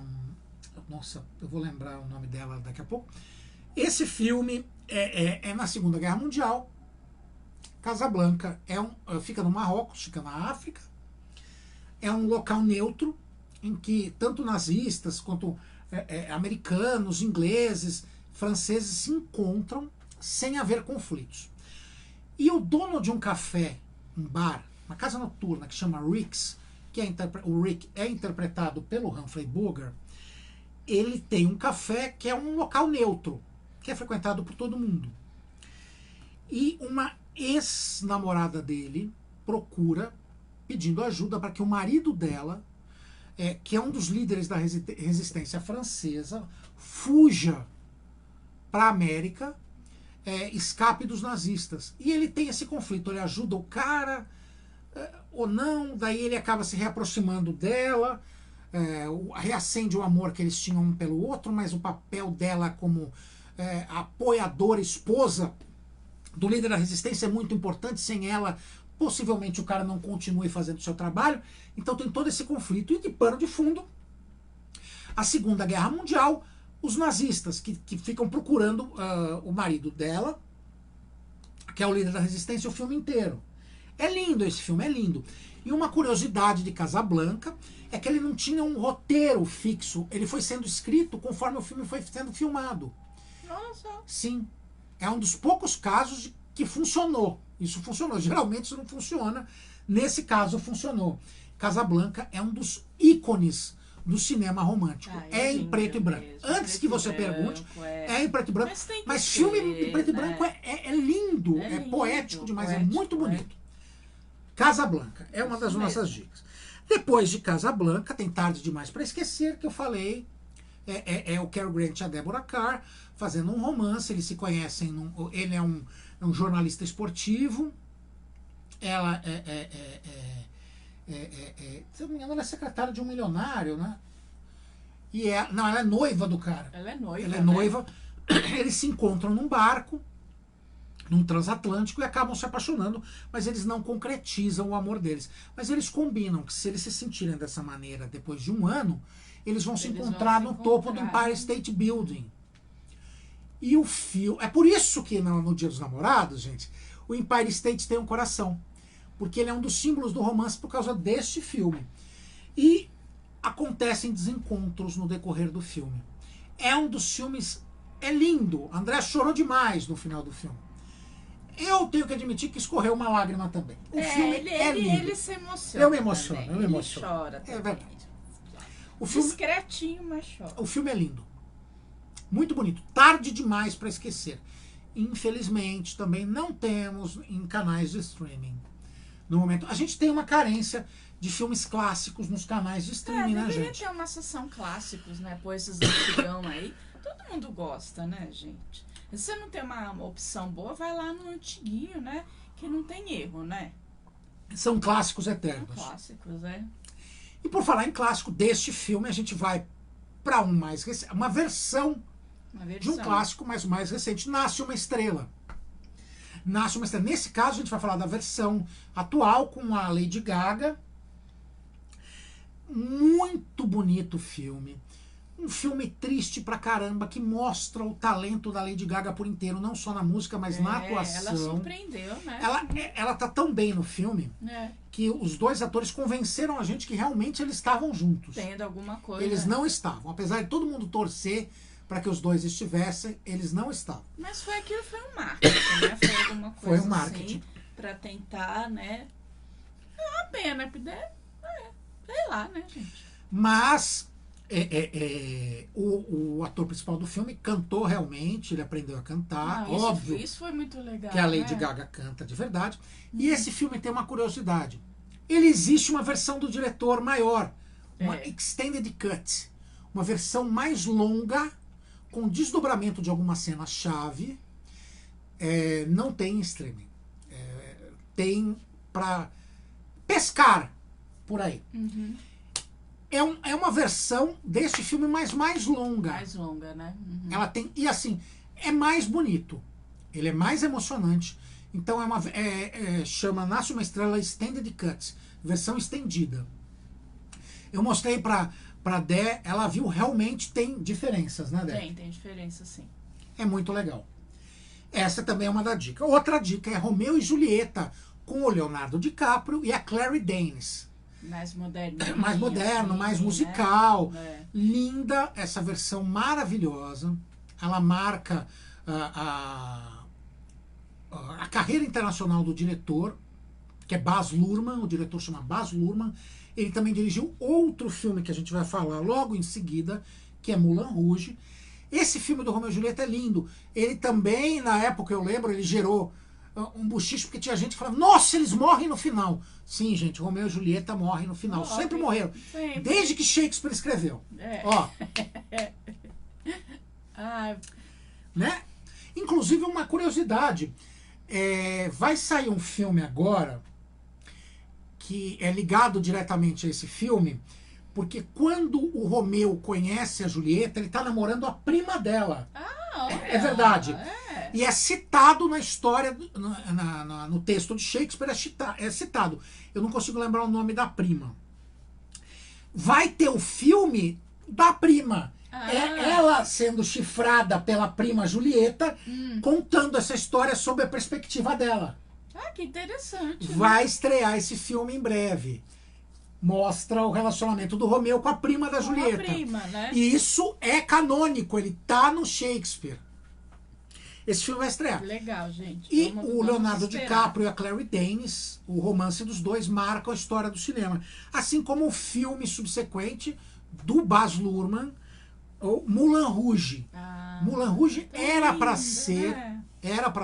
Nossa, eu vou lembrar o nome dela daqui a pouco. Esse filme é na Segunda Guerra Mundial. Casablanca fica no Marrocos, fica na África. É um local neutro em que tanto nazistas quanto americanos, ingleses, franceses se encontram sem haver conflitos. E o dono de um café, um bar, uma casa noturna que chama Rick's, o Rick é interpretado pelo Humphrey Bogart, ele tem um café que é um local neutro, que é frequentado por todo mundo. E uma ex-namorada dele procura, pedindo ajuda para que o marido dela, que é um dos líderes da resistência francesa, fuja para a América, escape dos nazistas. E ele tem esse conflito, ele ajuda o cara ou não, daí ele acaba se reaproximando dela, reacende o amor que eles tinham um pelo outro, mas o papel dela como apoiadora, esposa do líder da resistência é muito importante. Sem ela, possivelmente o cara não continue fazendo o seu trabalho. Então tem todo esse conflito. E de pano de fundo, a Segunda Guerra Mundial, os nazistas que ficam procurando o marido dela, que é o líder da resistência, o filme inteiro. É lindo esse filme, é lindo. E uma curiosidade de Casablanca é que ele não tinha um roteiro fixo. Ele foi sendo escrito conforme o filme foi sendo filmado. Nossa. Sim. É um dos poucos casos que funcionou. Isso funcionou. Geralmente isso não funciona. Nesse caso funcionou. Casablanca é um dos ícones do cinema romântico. É em preto e branco. Antes que você pergunte, é em preto e branco. Mas filme em preto e branco é lindo. É poético demais. É muito bonito. Casablanca é uma das nossas dicas. Depois de Casablanca, tem Tarde Demais para Esquecer, que eu falei. É o Cary Grant e a Deborah Kerr fazendo um romance. Eles se conhecem. Ele é um jornalista esportivo. Ela se eu não me engano, ela é secretária de um milionário, né? E ela é noiva do cara. Ela é noiva. Ela é noiva. Né? Eles se encontram num barco, num transatlântico, e acabam se apaixonando, mas eles não concretizam o amor deles. Mas eles combinam que se eles se sentirem dessa maneira depois de um ano, eles vão se encontrar no topo do Empire State Building. E o filme... É por isso que no Dia dos Namorados, gente, o Empire State tem um coração. Porque ele é um dos símbolos do romance por causa deste filme. E acontecem desencontros no decorrer do filme. É um dos filmes... É lindo. André chorou demais no final do filme. Eu tenho que admitir que escorreu uma lágrima também. O filme é lindo. Ele se emociona. Eu me emociono. Ele chora também. É verdade. Discretinho, mas chora. O filme é lindo. Muito bonito. Tarde demais para esquecer. Infelizmente, também não temos em canais de streaming. No momento, a gente tem uma carência de filmes clássicos nos canais de streaming, né, gente? Deveria ter uma sessão clássicos, né? Pô, esses antigão aí. Todo mundo gosta, né, gente? Se você não tem uma opção boa, vai lá no antiguinho, né? Que não tem erro, né? São clássicos eternos. São clássicos, é. E por falar em clássico deste filme, a gente vai para uma versão de um clássico, mas mais recente. Nasce uma Estrela. Nasce uma Estrela. Nesse caso, a gente vai falar da versão atual com a Lady Gaga. Muito bonito o filme. Um filme triste pra caramba, que mostra o talento da Lady Gaga por inteiro, não só na música, mas na atuação. Ela surpreendeu, né? Ela tá tão bem no filme que os dois atores convenceram a gente que realmente eles estavam juntos. Tendo alguma coisa. Eles não estavam, apesar de todo mundo torcer para que os dois estivessem, eles não estavam. Mas foi um marketing, né? Foi alguma coisa Foi um marketing. assim, para tentar, né? É uma pena, porque sei lá, né, gente? Mas o ator principal do filme cantou realmente, ele aprendeu a cantar, Não, óbvio isso foi muito legal, que a Lady né? Gaga canta de verdade. E esse filme tem uma curiosidade. Ele existe uma versão do diretor maior, uma extended cut, uma versão mais longa, com desdobramento de algumas cenas-chave. Não tem em streaming. Tem para pescar por aí. Uhum. É uma versão deste filme, mas mais longa. Mais longa, né? Uhum. Ela tem. E assim, é mais bonito. Ele é mais emocionante. Então chama Nasce uma Estrela Extended Cut, versão estendida. Eu mostrei pra Dé, ela viu, realmente tem diferenças, né, Dé? Tem diferença, sim. É muito legal. Essa também é uma da dica. Outra dica é Romeu e Julieta, com o Leonardo DiCaprio e a Clary Danes. Mais moderno. Mais moderno, assim, mais musical. Né? Linda, essa versão maravilhosa. Ela marca a carreira internacional do diretor, que é Baz Luhrmann. O diretor chama Baz Luhrmann. Ele também dirigiu outro filme que a gente vai falar logo em seguida, que é Moulin Rouge. Esse filme do Romeu e Julieta é lindo. Ele também, na época, eu lembro, ele gerou um buchicho, porque tinha gente que falava, nossa, eles morrem no final. Sim, gente, Romeu e Julieta morrem no final. Sempre morreram. Sempre. Desde que Shakespeare escreveu. Ó. Né? Inclusive, uma curiosidade. Vai sair um filme agora que é ligado diretamente a esse filme, porque quando o Romeu conhece a Julieta, ele está namorando a prima dela. É verdade. E é citado na história, no texto de Shakespeare, é citado. Eu não consigo lembrar o nome da prima. Vai ter o filme da prima. Ela sendo chifrada pela prima Julieta, contando essa história sob a perspectiva dela. Que interessante. Vai estrear esse filme em breve. Mostra o relacionamento do Romeu com a prima da Julieta. A prima, né? E isso é canônico, ele tá no Shakespeare. Esse filme vai estrear. Legal, gente. E o Leonardo esperar. DiCaprio e a Clary Danes, o romance dos dois, marcam a história do cinema. Assim como o filme subsequente do Baz Luhrmann, o Moulin Rouge. Moulin Rouge era para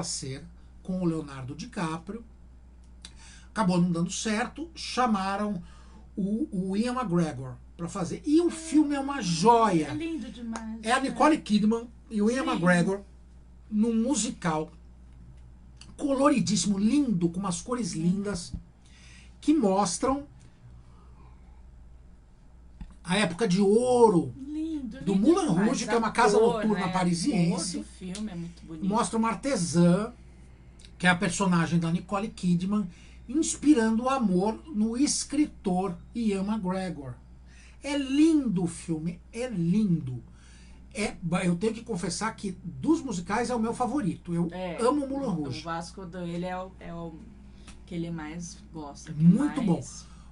ser com o Leonardo DiCaprio. Acabou não dando certo. Chamaram o Ian McGregor para fazer. E o filme é uma joia. É lindo demais. É a Nicole Kidman e o Ian McGregor num musical coloridíssimo, lindo, com umas cores lindas, que mostram a época de ouro do Moulin Rouge, que é uma casa noturna parisiense. O filme é muito bonito. Mostra uma artesã, que é a personagem da Nicole Kidman, inspirando o amor no escritor Ian McGregor. É lindo o filme, é lindo. Eu tenho que confessar que dos musicais é o meu favorito. Eu amo o Moulin Rouge. O Vasco dele é o que ele mais gosta. Muito bom.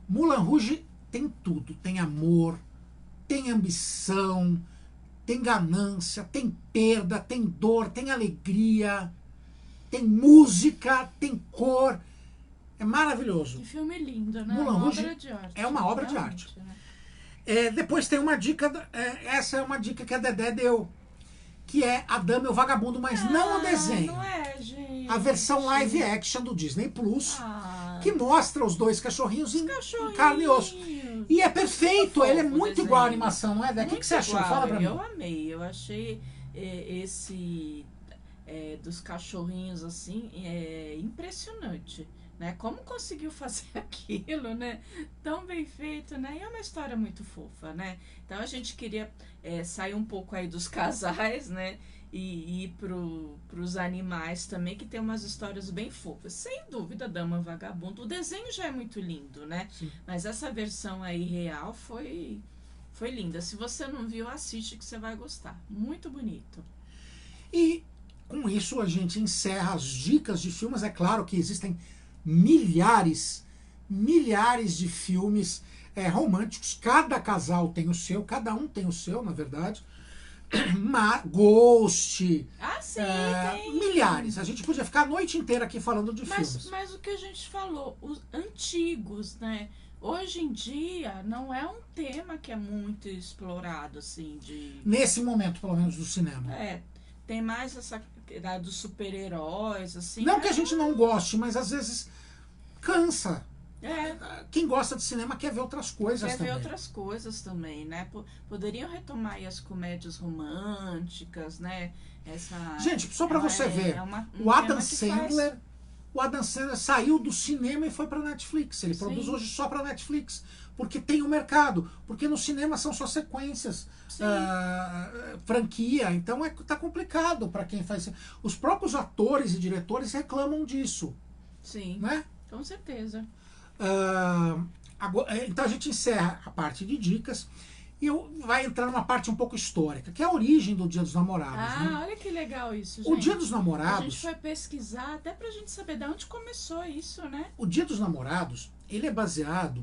Moulin Rouge tem tudo. Tem amor, tem ambição, tem ganância, tem perda, tem dor, tem alegria, tem música, tem cor. É maravilhoso. Que filme lindo, né? Moulin Rouge obra de arte. é uma obra de arte. Né? Depois tem uma dica, essa é uma dica que a Dedé deu, que é A Dama e o Vagabundo, mas não o desenho. Não é, gente. A versão live action do Disney Plus, que mostra os dois cachorrinhos em carne e osso. E é perfeito, ele é muito igual à animação, não é, Dedé? O que você achou? Fala pra mim. Eu amei, eu achei esse dos cachorrinhos assim impressionante. Né? Como conseguiu fazer aquilo, né? Tão bem feito, né? E é uma história muito fofa, né? Então a gente queria sair um pouco aí dos casais, né? E ir pros animais também, que tem umas histórias bem fofas. Sem dúvida, Dama Vagabundo. O desenho já é muito lindo, né? Sim. Mas essa versão aí real foi linda. Se você não viu, assiste que você vai gostar. Muito bonito. E com isso a gente encerra as dicas de filmes. É claro que existem milhares de filmes românticos. Cada casal tem o seu, cada um tem o seu, na verdade. Ghost. Ah, sim, tem. Milhares. A gente podia ficar a noite inteira aqui falando de filmes. Mas o que a gente falou, os antigos, né? Hoje em dia não é um tema que é muito explorado, assim, de... Nesse momento, pelo menos, do cinema. Tem mais essa dos super-heróis, assim. Não que a gente não goste, mas às vezes cansa. Quem gosta de cinema quer ver outras coisas também. Quer ver outras coisas também, né? Poderiam retomar aí as comédias românticas, né? Gente, só pra você ver, o Adam Sandler saiu do cinema e foi pra Netflix. Ele produz hoje só pra Netflix. Porque tem o mercado. Porque no cinema são só sequências, franquia. Então tá complicado pra quem faz. Os próprios atores e diretores reclamam disso. Sim, né? Com certeza. Então a gente encerra a parte de dicas e vai entrar numa parte um pouco histórica, que é a origem do Dia dos Namorados. Né? Olha que legal isso, gente. O Dia dos Namorados... A gente foi pesquisar até pra gente saber de onde começou isso, né? O Dia dos Namorados, ele é baseado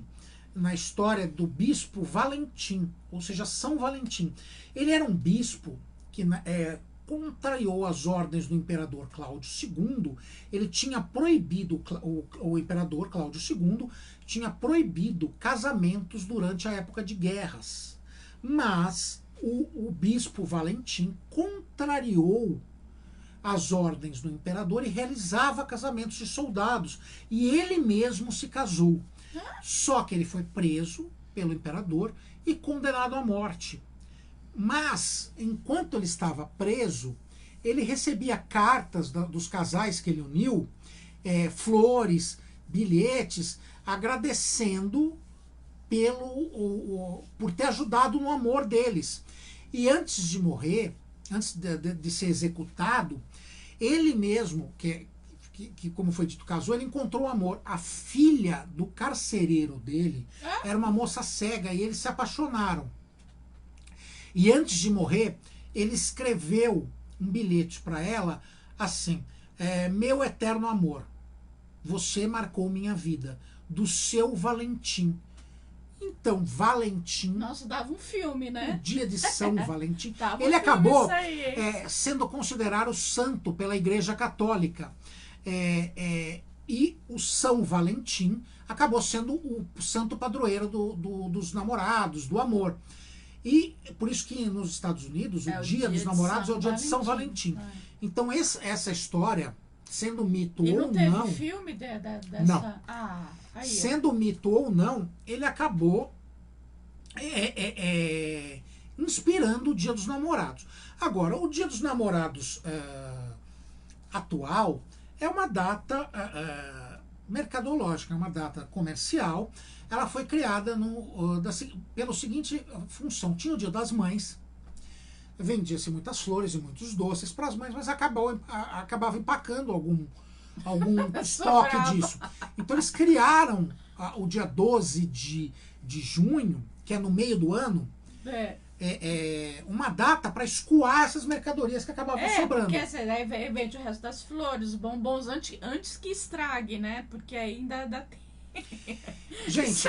na história do bispo Valentim, ou seja, São Valentim. Ele era um bispo que contrariou as ordens do imperador Cláudio II. Ele tinha proibido, o imperador Cláudio II tinha proibido casamentos durante a época de guerras. Mas o bispo Valentim contrariou as ordens do imperador e realizava casamentos de soldados. E ele mesmo se casou. Só que ele foi preso pelo imperador e condenado à morte. Mas, enquanto ele estava preso, ele recebia cartas dos casais que ele uniu, flores, bilhetes, agradecendo por ter ajudado no amor deles. E antes de morrer, antes de ser executado, ele mesmo, que como foi dito, casou, ele encontrou o amor. A filha do carcereiro dele era uma moça cega e eles se apaixonaram. E antes de morrer, ele escreveu um bilhete para ela assim: meu eterno amor, você marcou minha vida, do seu Valentim. Então, Valentim... Nossa, dava um filme, né? O dia de São Valentim. Ele acabou sendo considerado santo pela Igreja Católica. E o São Valentim acabou sendo o santo padroeiro dos namorados, do amor. E por isso que nos Estados Unidos o dia dos namorados é o dia de São Valentim. Então essa história, sendo mito ou não... não... filme dessa... Não. Sendo mito ou não, ele acabou inspirando o Dia dos Namorados. Agora, o Dia dos Namorados atual é uma data mercadológica, é uma data comercial. Ela foi criada pela seguinte função: tinha o Dia das Mães, vendia-se muitas flores e muitos doces para as mães, mas acabava empacando algum estoque disso. Então eles criaram o dia 12 de junho, que é no meio do ano, uma data para escoar essas mercadorias que acabavam sobrando. Porque aí vende o resto das flores, os bombons, antes que estrague, né? Porque ainda dá tempo. Gente,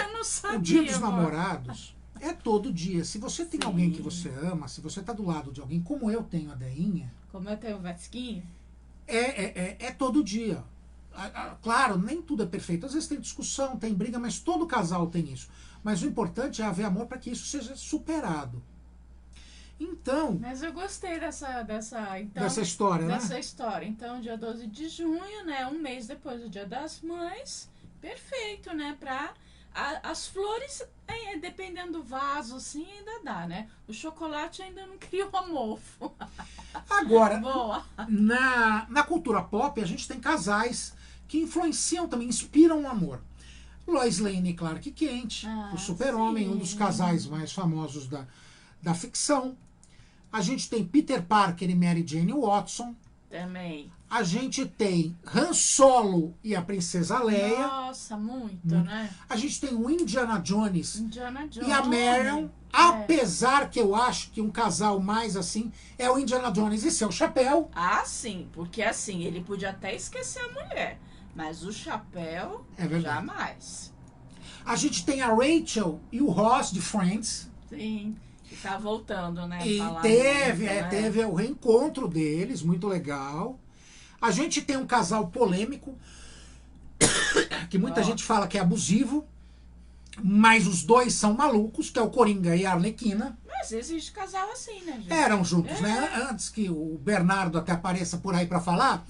o Dia dos Namorados é todo dia. Se você tem alguém que você ama, se você tá do lado de alguém, como eu tenho a Deinha... Como eu tenho o Vasquinho... É todo dia. Claro, nem tudo é perfeito. Às vezes tem discussão, tem briga, mas todo casal tem isso. Mas o importante é haver amor para que isso seja superado. Então... Mas eu gostei dessa história, né? Dessa história. Então, dia 12 de junho, né? Um mês depois do Dia das Mães... Perfeito, né? As flores, dependendo do vaso, assim, ainda dá, né? O chocolate ainda não criou mofo. Agora, na cultura pop, a gente tem casais que influenciam também, inspiram o amor. Lois Lane e Clark Kent, o Super-Homem, um dos casais mais famosos da ficção. A gente tem Peter Parker e Mary Jane Watson. Também. A gente tem Han Solo e a Princesa Leia. Nossa, muito, né? A gente tem o Indiana Jones e a Marion. Apesar que eu acho que um casal mais assim é o Indiana Jones e seu chapéu. Ah, sim. Porque assim, ele podia até esquecer a mulher. Mas o chapéu, jamais. A gente tem a Rachel e o Ross de Friends. Sim. Que tá voltando, né? E falar teve o reencontro deles, muito legal. A gente tem um casal polêmico, que muita gente fala que é abusivo, mas os dois são malucos, que é o Coringa e a Arlequina. Mas existe casal assim, né, gente? Eram juntos, né? Antes que o Bernardo até apareça por aí pra falar.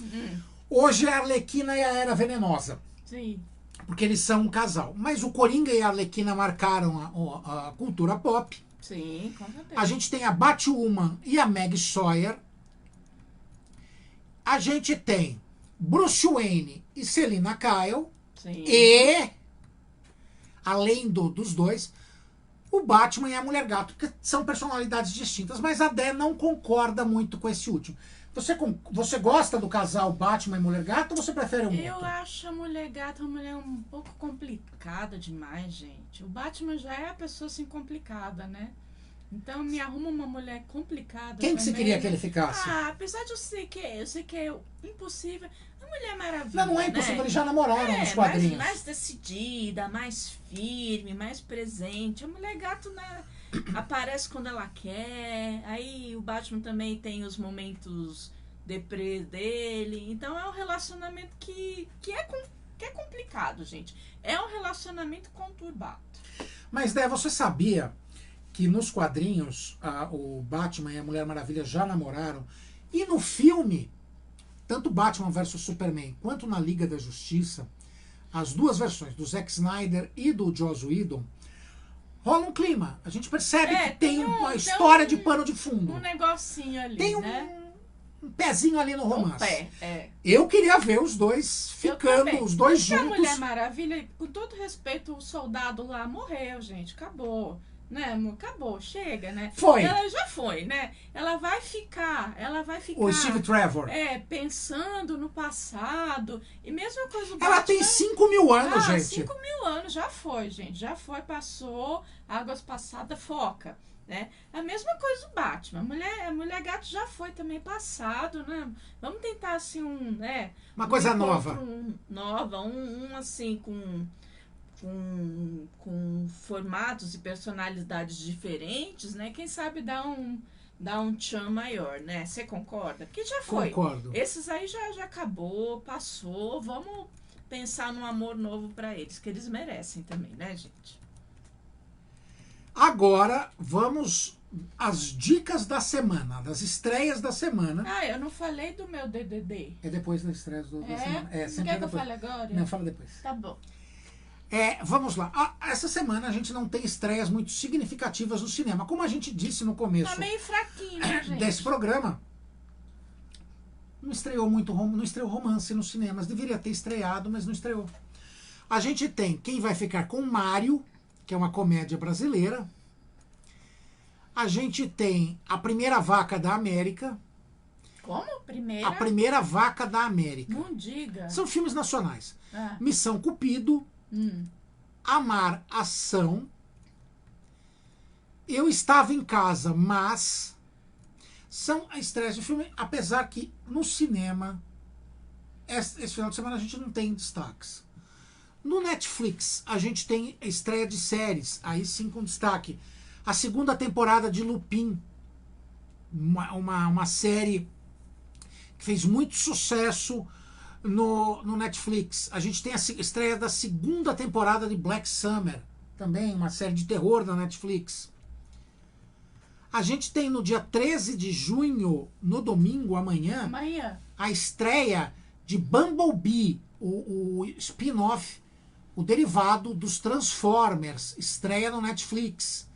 Hoje é a Arlequina e a Era Venenosa. Sim. Porque eles são um casal. Mas o Coringa e a Arlequina marcaram a cultura pop. Sim, com certeza. A gente tem a Batwoman e a Meg Sawyer. A gente tem Bruce Wayne e Selina Kyle. Sim. E, além dos dois, o Batman e a Mulher Gato, que são personalidades distintas. Mas a Dé não concorda muito com esse último. Você gosta do casal Batman e Mulher Gato ou você prefere um outro? Eu acho a Mulher Gata uma mulher um pouco complicada demais, gente. O Batman já é a pessoa assim complicada, né? Então me arruma uma mulher complicada. Quem que você queria que ele ficasse? Apesar de eu sei que é impossível. A Mulher Maravilha. Não é impossível, né? eles já namoraram nos quadrinhos. Mais decidida, mais firme, mais presente. A Mulher Gato aparece quando ela quer. Aí o Batman também tem os momentos deprê dele. Então é um relacionamento que é complicado, gente. É um relacionamento conturbado. Mas, Dé, você sabia que nos quadrinhos o Batman e a Mulher Maravilha já namoraram? E no filme, tanto Batman vs Superman quanto na Liga da Justiça, as duas versões, do Zack Snyder e do Joss Whedon, rola um clima. A gente percebe que tem uma história de pano de fundo. Um negocinho ali, tem né? um pezinho ali no romance. É. Eu queria ver os dois ficando, os dois juntos. A Mulher Maravilha, com todo respeito, o soldado lá morreu, gente. Acabou. Né, amor? Acabou, chega, né? Foi. Ela já foi, né? Ela vai ficar. O Steve Trevor. Pensando no passado. E mesma coisa do Ela Batman. tem 5.000 anos, gente. 5.000 anos, já foi, gente. Já foi, passou. Águas passadas, foca. Né? A mesma coisa do Batman. A mulher Gato já foi também passado, né? Vamos tentar assim uma coisa nova. Um assim com formatos e personalidades diferentes, né? Quem sabe dar um tchan maior, né? Você concorda? Porque já foi. Concordo. Esses aí já acabou, passou. Vamos pensar num amor novo para eles, que eles merecem também, né, gente? Agora, vamos às dicas da semana, das estreias da semana. Eu não falei do meu DDD. É depois das estreias da semana. Não quer que eu fale agora? Não, fala depois. Tá bom. Vamos lá. Essa semana a gente não tem estreias muito significativas no cinema. Como a gente disse no começo tá meio fraquinho, né, gente? desse programa, não estreou romance nos cinemas. Deveria ter estreado, mas não estreou. A gente tem Quem Vai Ficar com Mário, que é uma comédia brasileira. A gente tem A Primeira Vaca da América. Como? Primeira? A Primeira Vaca da América. Não diga. São filmes nacionais. Missão Cupido. Amar Ação. Eu Estava em Casa, mas são estreias de filme, apesar que no cinema esse final de semana a gente não tem destaques. No Netflix a gente tem estreia de séries, aí sim com destaque. A segunda temporada de Lupin, uma série que fez muito sucesso no Netflix. A gente tem a estreia da segunda temporada de Black Summer, também uma série de terror da Netflix. A gente tem no dia 13 de junho, no domingo, amanhã, a estreia de Bumblebee, o spin-off, o derivado dos Transformers, estreia no Netflix.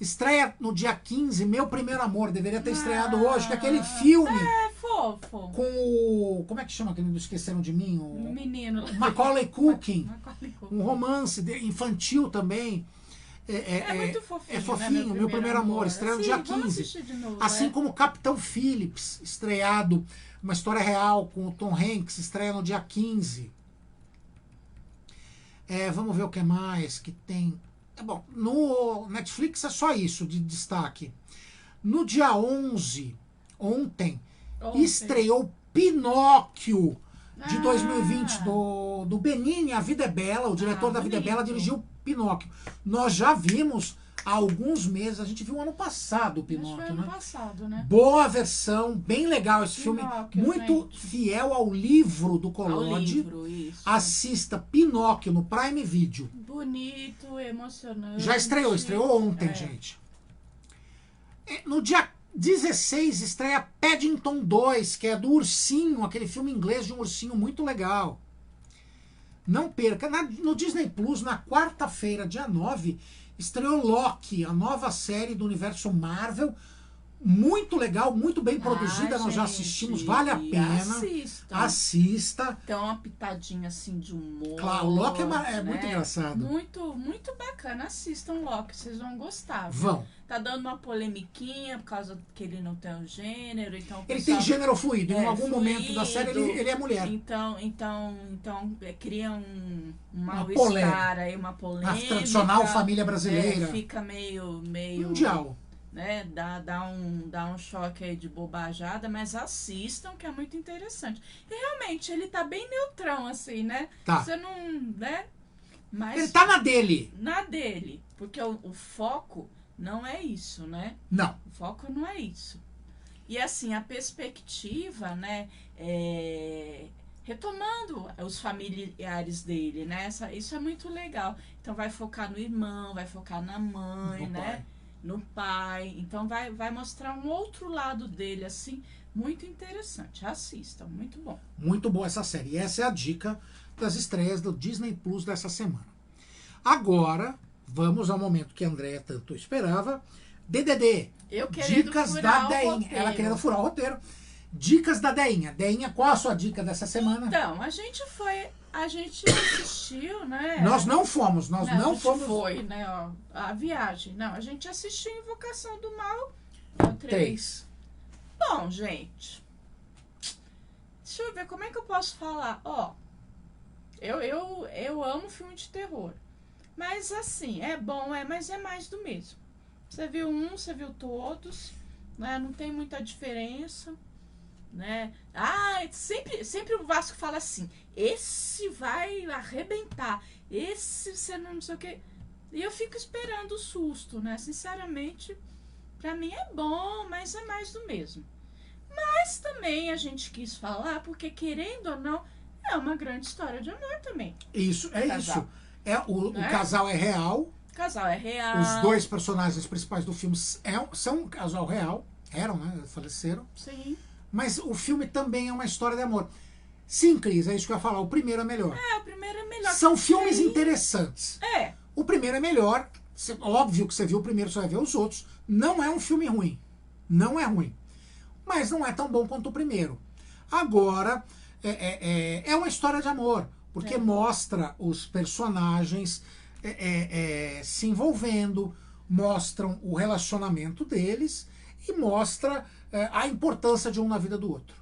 Estreia no dia 15, Meu Primeiro Amor, deveria ter estreado hoje, que é aquele filme fofo. com o... Como é que chama aquele do Esqueceram de Mim? O menino. Macaulay Culkin. Um romance infantil também. É muito fofinho. É fofinho, né, Meu Primeiro Amor, estreia no dia 15. Assim como Capitão Phillips, estreado, uma história real com o Tom Hanks, estreia no dia 15. Vamos ver o que mais que tem. Bom, no Netflix é só isso de destaque. No dia 11, ontem, estreou Pinóquio, de 2020, do Benigni, A Vida é Bela. O diretor da Vida é Bela dirigiu Pinóquio. Nós já vimos há alguns meses. A gente viu ano passado o Acho que Pinóquio, foi ano né? passado, né? Boa versão, bem legal esse filme. Pinóquio, Muito gente. fiel ao livro do Ao Collodi. livro, isso. Assista Pinóquio no Prime Video. Bonito, emocionante. Já estreou ontem, É. gente. No dia 16 estreia Paddington 2, que é do ursinho, aquele filme inglês de um ursinho muito legal. Não perca. No Disney Plus, na quarta-feira, dia 9, estreou Loki, a nova série do universo Marvel. Muito legal, muito bem produzida. Nós já assistimos, vale a pena. Assista. Tem uma pitadinha assim de humor. Claro, o Loki é né? muito engraçado. Muito, muito bacana. Assistam Loki, vocês vão gostar. Viu? Vão. Tá dando uma polemiquinha por causa que ele não tem um gênero. Então, Ele tem gênero fluido. Em algum momento da fluido. série ele é mulher. Então cria um Uma mal-estar aí, uma A polêmica. tradicional família brasileira. Fica meio Mundial. né, dá um choque aí de bobajada, mas assistam que é muito interessante. E realmente, ele tá bem neutrão, assim, né? Tá. Você não, né? Mas Ele tá na dele. na dele, porque o foco não é isso, né? Não. O foco não é isso. E assim, a perspectiva, né, retomando os familiares dele, né? Isso é muito legal. Então vai focar no irmão, vai focar na mãe, No né? pai. No pai. Então vai mostrar um outro lado dele, assim, muito interessante. Assistam, muito bom. Muito boa essa série. E essa é a dica das estreias do Disney Plus dessa semana. Agora, vamos ao momento que a Andréia tanto esperava. DDD. Eu querendo Dicas furar da o Deinha. roteiro. Ela querendo furar o roteiro. Dicas da Deinha. Deinha, qual a sua dica dessa semana? Então, a gente assistiu, né? Nós não fomos, nós a não gente fomos. foi, né, ó, a viagem. Não, a gente assistiu Invocação do Mal. É o 3. Bom, gente. Deixa eu ver como é que eu posso falar. Ó, eu amo filme de terror. Mas assim, é bom, mas é mais do mesmo. Você viu um, você viu todos, né? Não tem muita diferença, né? Ah, sempre o Vasco fala assim: esse vai arrebentar, esse você não sei o que. E eu fico esperando o susto, né? Sinceramente, pra mim é bom, mas é mais do mesmo. Mas também a gente quis falar, porque querendo ou não, é uma grande história de amor também. Isso, é Casal. isso. O Né? casal é real. O casal é real. Os dois personagens principais do filme são um casal real. Eram, né? Faleceram. Sim. Mas o filme também é uma história de amor. Sim, Cris, é isso que eu ia falar. O primeiro é melhor. O primeiro é melhor. São filmes Sim. interessantes. É. O primeiro é melhor. Óbvio que você viu o primeiro, você vai ver os outros. Não é um filme ruim. Não é ruim. Mas não é tão bom quanto o primeiro. Agora, é uma história de amor. Porque mostra os personagens se envolvendo, mostram o relacionamento deles e mostra a importância de um na vida do outro.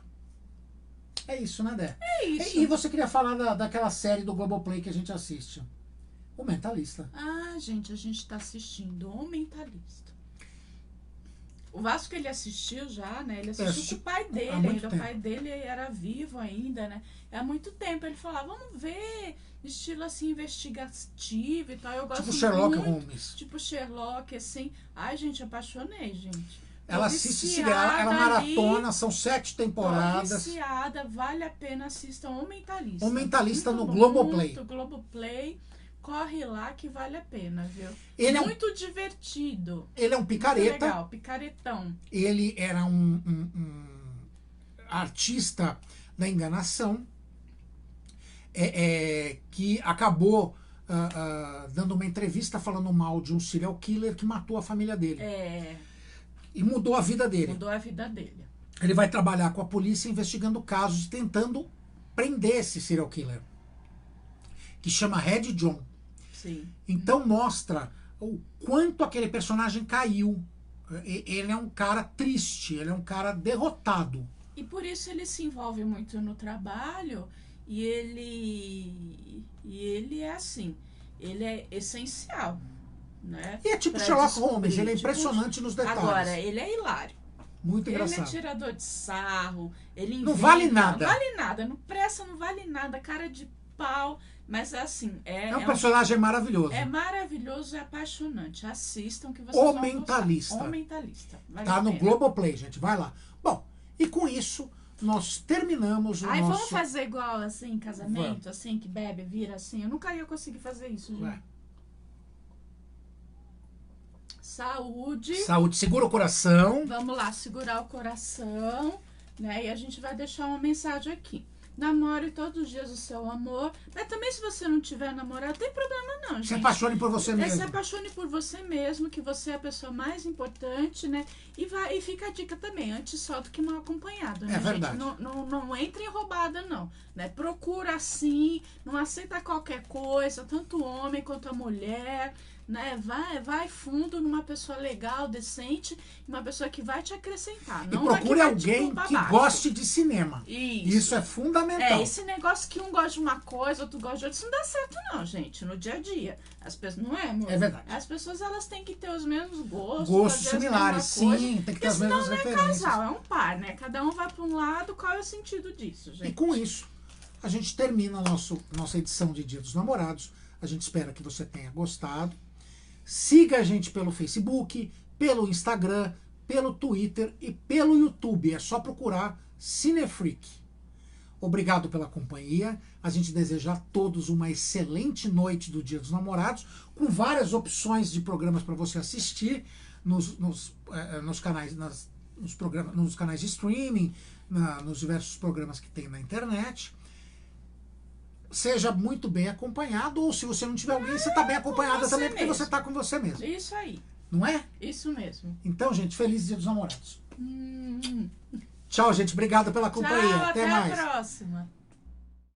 É isso, né, Dé? É isso. E você queria falar daquela série do Globoplay que a gente assiste? O Mentalista. Ah, gente, a gente tá assistindo O Mentalista. O Vasco, ele assistiu já, né? Ele assistiu com o pai dele há muito ainda. tempo. O pai dele era vivo ainda, né? Há muito tempo. Ele falava, vamos ver, estilo assim, investigativo e tal. Eu gosto Tipo Sherlock muito. Holmes. Tipo Sherlock, assim. Ai, gente, apaixonei, gente. Ela assiste, ela maratona, são 7 temporadas. Tô viciada, vale a pena, assistam O Mentalista. O Mentalista Muito no bom, Globoplay. muito Globoplay. Corre lá que vale a pena, viu? Ele muito divertido. Ele é um Muito picareta. legal, picaretão. Ele era um artista da enganação que acabou dando uma entrevista falando mal de um serial killer que matou a família dele. E mudou a vida dele. Mudou a vida dele. Ele vai trabalhar com a polícia investigando casos, tentando prender esse serial killer, que chama Red John. Sim. Então mostra o quanto aquele personagem caiu. Ele é um cara triste, ele é um cara derrotado. E por isso ele se envolve muito no trabalho e ele é assim, ele é essencial, né? E é tipo Pra Sherlock descobrir, Holmes, ele é tipo, impressionante nos detalhes. Agora, ele é hilário. Muito Ele é engraçado. tirador de sarro, ele Não inventa, vale nada. Não vale nada, não presta, não vale nada, cara de pau. Mas assim, é um personagem maravilhoso. É maravilhoso e apaixonante. Assistam que vocês O vão Mentalista. gostar. O Mentalista. Vale Tá no Globoplay, gente. Vai lá. Bom, e com isso, nós terminamos o nosso... vamos nosso... fazer igual, assim, casamento, assim, que bebe, vira assim. Eu nunca ia conseguir fazer isso, gente. Vai. Saúde. Saúde. Segura o coração. Vamos lá, segurar o coração, né? E a gente vai deixar uma mensagem aqui. Namore todos os dias o seu amor. Mas também se você não tiver namorado, não tem problema não, gente. Se apaixone por você mesmo. Se apaixone por você mesmo, que você é a pessoa mais importante, né? E fica a dica também, antes só do que mal acompanhado, né, É verdade. gente? Não entre em roubada, não. Né? Procura sim, não aceita qualquer coisa, tanto o homem quanto a mulher. Né? Vai fundo numa pessoa legal, decente, uma pessoa que vai te acrescentar. Não e procure alguém que baixo. Goste de cinema. Isso é fundamental. Esse negócio que um gosta de uma coisa, outro gosta de outra, isso não dá certo não, gente, no dia a dia. As pessoas, não é, amor? É verdade. As pessoas, elas têm que ter os mesmos gostos. Gostos similares, sim, tem que ter as mesmas referências. Não é casal, é um par, né? Cada um vai para um lado, qual é o sentido disso, gente? E com isso, a gente termina a nossa edição de Dia dos Namorados. A gente espera que você tenha gostado. Siga a gente pelo Facebook, pelo Instagram, pelo Twitter e pelo YouTube. É só procurar Cinefreak. Obrigado pela companhia. A gente deseja a todos uma excelente noite do Dia dos Namorados, com várias opções de programas para você assistir nos canais, nos canais de streaming, nos diversos programas que tem na internet. Seja muito bem acompanhado, ou se você não tiver alguém, você está bem acompanhada também, porque você está com você mesmo. Isso aí. Não é? Isso mesmo. Então, gente, feliz Dia dos Namorados. Tchau, gente. Obrigado pela companhia. Tchau, até mais. a próxima.